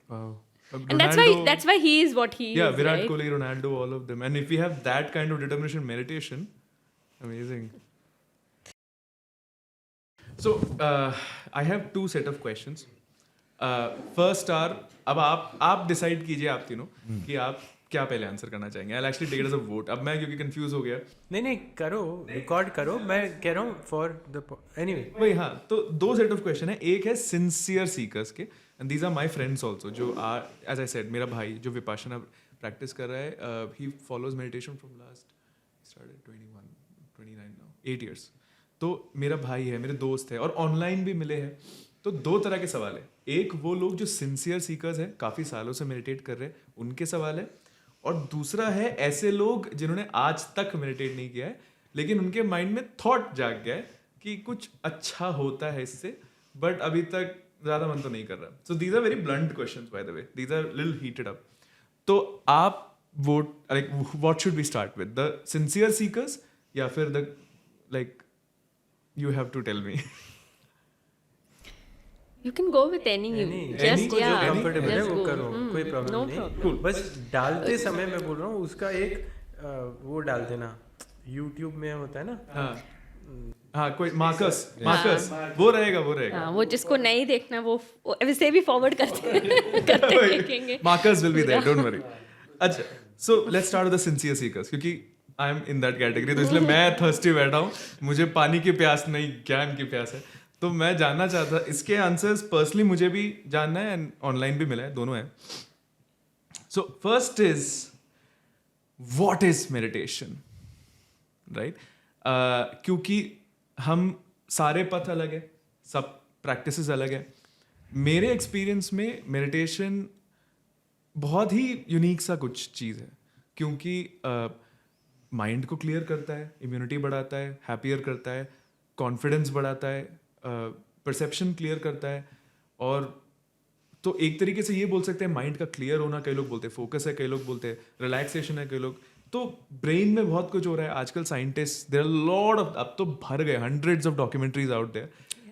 Wow.
And that's why he is what he is.
Yeah, Virat
right?
Kohli, Ronaldo, all of them. And if we have that kind of determination, meditation, amazing. So I have 2 set of questions. First are, अब आप decide कीजिए आप तीनों कि आप क्या पहले आंसर करना चाहेंगे. I'll actually take it as a vote. अब मैं क्योंकि कंफ्यूज हो गया.
नहीं करो, रिकॉर्ड करो. मैं कह रहा हूँ फॉर द एनीवे.
वही हाँ, तो 2 सेट ऑफ क्वेश्चन है. एक है सिंसियर सीकर्स के, and these are my friends also, जो आर एज आई सेड, मेरा भाई जो विपाशना प्रैक्टिस कर रहा है, he follows meditation from last started 29 now 8 years. तो मेरा भाई है, मेरे दोस्त है, और ऑनलाइन भी मिले हैं. तो 2 तरह के सवाल है. एक वो लोग जो सिंसियर सीकर्स हैं, काफ़ी सालों से मेडिटेट कर रहे हैं, उनके सवाल है. और दूसरा है ऐसे लोग जिन्होंने आज तक मेडिटेट नहीं किया है, लेकिन उनके माइंड में थॉट जाग गया है कि कुछ अच्छा होता है इससे, बट अभी तक ज़्यादा मन तो नहीं कर रहा. So these are very blunt questions by the way, these are little heated up. तो आप vote, like what should we start with, the sincere seekers या फिर the, like, you have to tell me.
You can go with any. Just
को जो
yeah.
कंफर्टेबल है
just
वो
go.
करो, कोई
No
प्रॉब्लम नहीं.
problem.
बस डालते समय मैं बोल रहा हूँ उसका एक वो डाल देना. YouTube में होता है ना,
हाँ कोई मार्कस वो रहेगा.
हाँ, वो जिसको नहीं देखना वो वैसे भी फॉरवर्ड करते देखेंगे.
Marcus will be there, don't worry. अच्छा, so let's start with the sincere seekers, क्योंकि I am in that category, तो इसलिए मैं थर्स्टी बैठा हूँ. मुझे पानी की प्यास नहीं, ज्ञान की प्यास है. तो मैं जानना चाहता, इसके आंसर्स पर्सनली मुझे भी जानना है एंड ऑनलाइन भी मिला है, दोनों है. So first is, what is meditation, right? क्योंकि हम सारे पथ अलग है, सब प्रैक्टिसेस अलग है. मेरे एक्सपीरियंस में मेडिटेशन बहुत ही यूनिक सा कुछ चीज़ है, क्योंकि माइंड को क्लियर करता है, इम्यूनिटी बढ़ाता है, हैप्पियर करता है, कॉन्फिडेंस बढ़ाता है, परसेप्शन क्लियर करता है. और तो एक तरीके से ये बोल सकते हैं माइंड का क्लियर होना, कई लोग बोलते हैं फोकस है, कई लोग बोलते हैं रिलैक्सेशन है, कई लोग. तो ब्रेन में बहुत कुछ हो रहा है आजकल. Scientist, there are lot of, अब तो भर गए, hundreds of documentaries out there,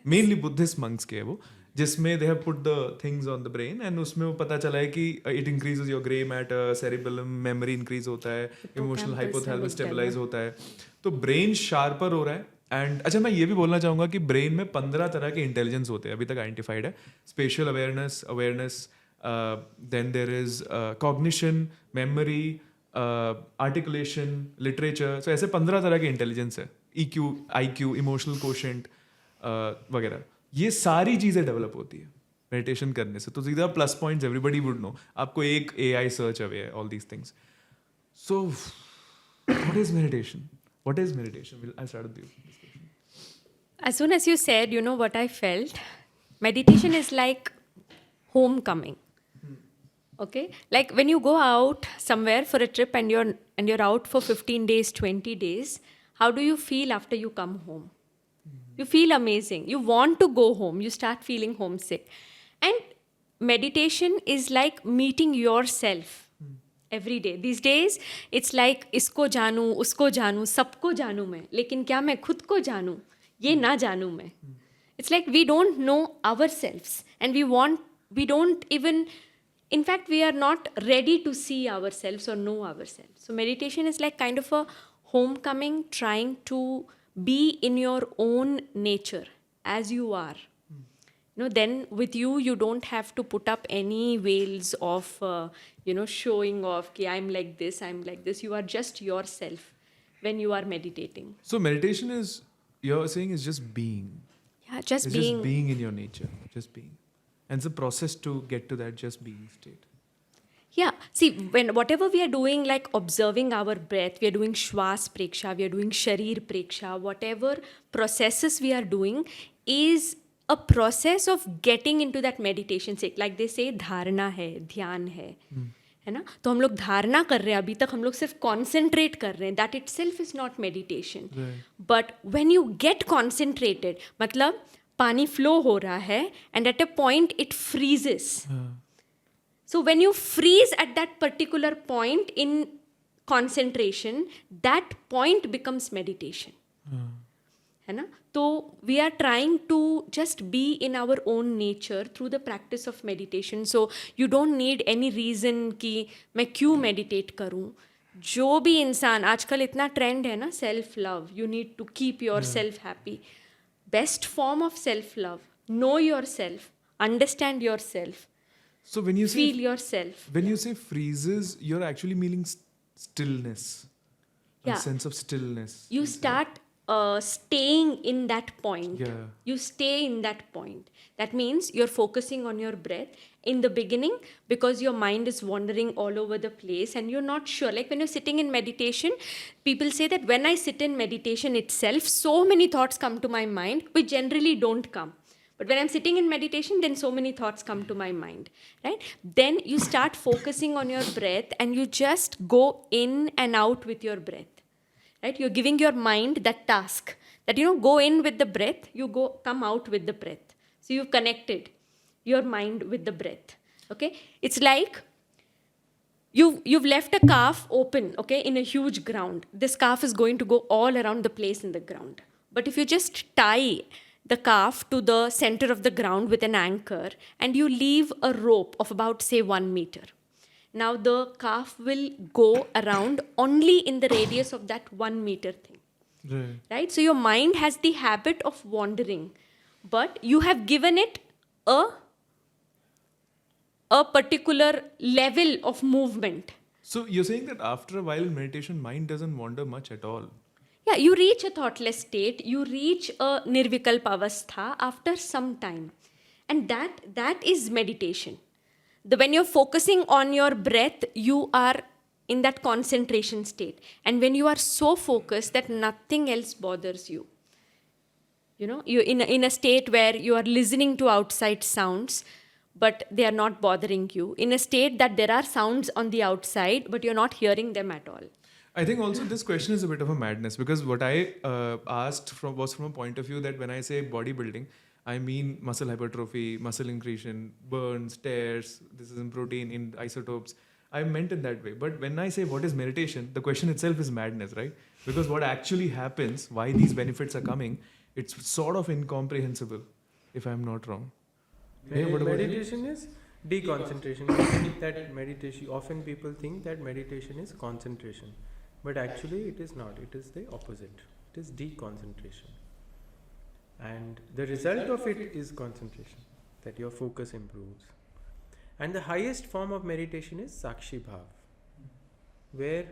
mainly Buddhist monks के है वो, जिसमें they have put the things on the brain, and उसमें वो पता चला है कि it increases your grey matter, cerebellum, memory increase होता है, इमोशनल हाइपोथैलेमस स्टेबलाइज होता है. तो ब्रेन शार्पर हो रहा है. एंड अच्छा, मैं ये भी बोलना चाहूँगा कि ब्रेन में 15 तरह के इंटेलिजेंस होते हैं, अभी तक आइडेंटिफाइड है. Special awareness, then there is cognition, memory, articulation, literature. So ऐसे 15 तरह के इंटेलिजेंस है. EQ, IQ, इमोशनल कोशेंट वगैरह, ये सारी चीज़ें डेवलप होती है मेडिटेशन करने से. तो सीधा plus points everybody would know. आपको एक AI सर्च अवे है, all these things. So what is meditation? What is meditation? I'll start with you.
As soon as you said, what I felt, meditation is like homecoming. Okay, like when you go out somewhere for a trip and you're out for 15 days, 20 days, how do you feel after you come home? You feel amazing. You want to go home. You start feeling homesick. And meditation is like meeting yourself. Every day. These days, it's like इसको जानूँ, उसको जानूँ, सबको जानूँ मैं, लेकिन क्या मैं खुद को जानूँ, ये ना जानूँ मैं. It's like we don't know ourselves, and we don't even, in fact, we are not ready to see ourselves or know ourselves. So meditation is like kind of a homecoming, trying to be in your own nature as you are. Then with you don't have to put up any veils of, showing off, ki I'm like this. You are just yourself when you are meditating.
So meditation is, you're saying, is just being.
Yeah, just
It's
being.
just being in your nature, just being. And it's a process to get to that just being state.
Yeah, see, whatever we are doing, like observing our breath, we are doing Shwas Preksha, we are doing Sharir Preksha, whatever processes we are doing is a process of getting into that meditation state. Like they say धारणा है, ध्यान है ना. तो हम लोग धारणा कर रहे हैं, अभी तक हम लोग सिर्फ कॉन्सेंट्रेट कर रहे हैं. That it self is not meditation. But when you get concentrated, मतलब पानी फ्लो हो रहा है and at a point it freezes. So when you freeze at that particular point in concentration, that point becomes meditation. है ना. तो we are trying to just be in our own nature through the practice of meditation. So you don't need any reason कि मैं क्यों meditate करूँ. जो भी इंसान, आजकल इतना ट्रेंड है ना self love, you need to keep yourself happy. Best form of self love, know yourself, understand yourself.
So when you say
Feel yourself.
when you say freezes, you're actually meaning stillness. A
Yeah.
sense of stillness.
You start staying in that point.
Yeah.
You stay in that point. That means you're focusing on your breath in the beginning because your mind is wandering all over the place and you're not sure. Like when you're sitting in meditation, people say that when I sit in meditation itself, so many thoughts come to my mind, which generally don't come. But when I'm sitting in meditation, then so many thoughts come to my mind, right? Then you start focusing on your breath and you just go in and out with your breath, right? You're giving your mind that task that, go in with the breath, come out with the breath. So you've connected your mind with the breath, okay? It's like you've left a calf open, okay, in a huge ground. This calf is going to go all around the place in the ground. But if you just tie the calf to the center of the ground with an anchor and you leave a rope of about, say, 1 meter. Now the calf will go around only in the radius of that 1 meter thing. Right? So your mind has the habit of wandering, but you have given it a particular level of movement.
So you're saying that after a while in meditation, mind doesn't wander much at all.
Yeah, you reach a thoughtless state, you reach a nirvikalpa avastha after some time. And that is meditation. When you're focusing on your breath, you are in that concentration state. And when you are so focused that nothing else bothers you, you're in a state where you are listening to outside sounds, but they are not bothering you. In a state that there are sounds on the outside, but you're not hearing them at all.
I think also this question is a bit of a madness because what I asked was from a point of view that when I say bodybuilding, I mean muscle hypertrophy, muscle incretion, burns, tears, this is in protein, in isotopes. I meant it that way. But when I say what is meditation, the question itself is madness, right? Because what actually happens, why these benefits are coming, it's sort of incomprehensible, if I'm not wrong. Hey, what about you?
Meditation is deconcentration. You think that meditation, often people think that meditation is concentration. But actually it is not. It is the opposite. It is deconcentration. And the result of it is concentration, that your focus improves. And the highest form of meditation is Sakshi Bhav, where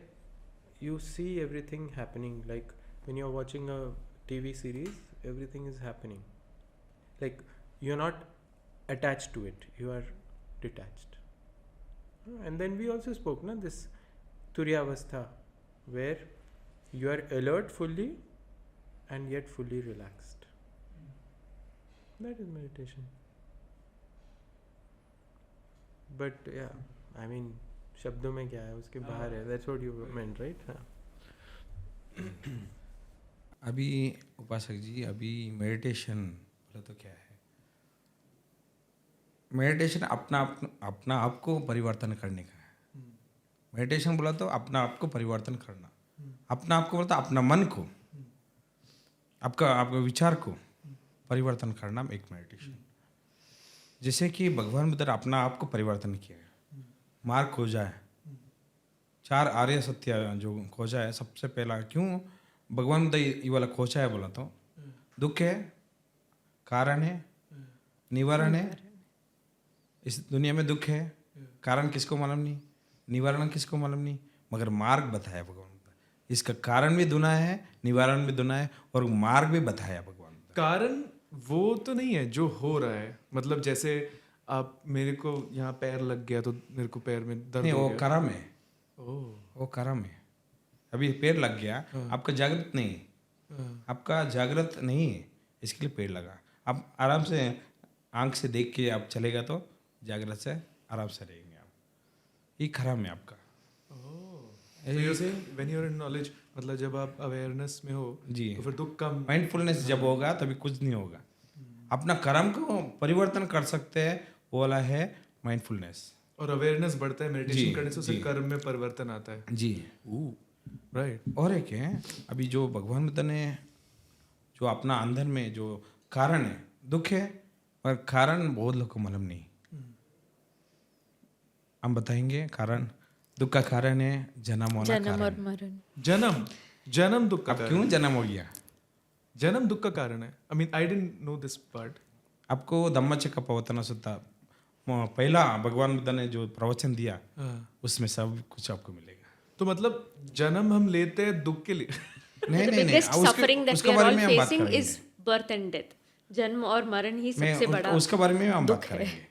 you see everything happening. Like when you're watching a TV series, everything is happening. Like you're not attached to it, you are detached. And then we also spoke, this Turyavastha, where you are alert fully and yet fully relaxed. That is meditation. But yeah, I mean, शब्दों में क्या है, उसके बाहर है. That's what you meant, right?
अभी उपासक जी, अभी मेडिटेशन बोला तो क्या है? मेडिटेशन अपना आप को परिवर्तन करने का है. मेडिटेशन बोला तो अपना आप को परिवर्तन करना. अपना आप को बोला तो अपना मन को, आपका विचार को परिवर्तन करना एक मेडिटेशन. जैसे कि भगवान बुद्ध अपना आप को परिवर्तन किया है, मार्ग खोजा है, 4 आर्य सत्य जो खोजा है. सबसे पहला क्यों भगवान बुद्ध ये वाला खोजा है बोला तो दुख है, कारण है, निवारण है. इस दुनिया में दुख है, कारण किसको मालूम नहीं, निवारण किसको मालूम नहीं, मगर मार्ग बताया भगवान बुद्ध. इसका कारण भी दुना है, निवारण भी दुना है और मार्ग भी बताया भगवान बुद्ध.
कारण वो तो नहीं है जो हो रहा है. मतलब जैसे आप मेरे को यहाँ पैर लग गया तो मेरे को पैर में दर्द
नहीं,
हो
वो
गया.
कर्म है. वो कर्म है. अभी पैर लग गया, आपका जागृत नहीं है, आपका जागृत नहीं है, इसके लिए पेड़ लगा. आप आराम से आंख से देख के आप चलेगा तो जागृत से आराम से रहेंगे आप, ये खराब है आपका।
So you're saying when you're in knowledge, मतलब जब आप अवेयरनेस में हो
जी,
तो फिर दुख का
माइंडफुलनेस जब होगा तभी कुछ नहीं होगा। अपना कर्म को परिवर्तन कर सकते हैं, वो वाला है माइंडफुलनेस।
और अवेयरनेस बढ़ता है
जी,
मेडिटेशन करने से, उससे
जी।
कर्म में परिवर्तन आता है।
जी।
राइट।
और एक है अभी जो भगवान बुद्ध ने जो अपना अंदर में जो कारण है, दुख है, पर कारण बहुत लोग को मालूम नहीं। हम बताएंगे कारण, दुख का कारण है जन्म होना।
जन्म और
कारण
मरण।
जन्म दुख का
अब
कारण।
क्यों जन्म हो गया?
जन्म दुख का कारण है। I mean I didn't know this part.
आपको धम्मचक्र प्रवर्तन सुद्धा पहला भगवान बुद्ध ने जो प्रवचन दिया उसमें सब कुछ आपको मिलेगा।
तो मतलब जन्म हम लेते हैं दुख के लिए।
नहीं
The
नहीं नहीं,
biggest suffering that
उसके
we are
बारे
all
में हम बात
facing
करेंगे।
is birth and death. जन्म और मरण ही सबसे
मैं
बड़ा
उसके बारे में हम बात
दुख है।
करेंगे।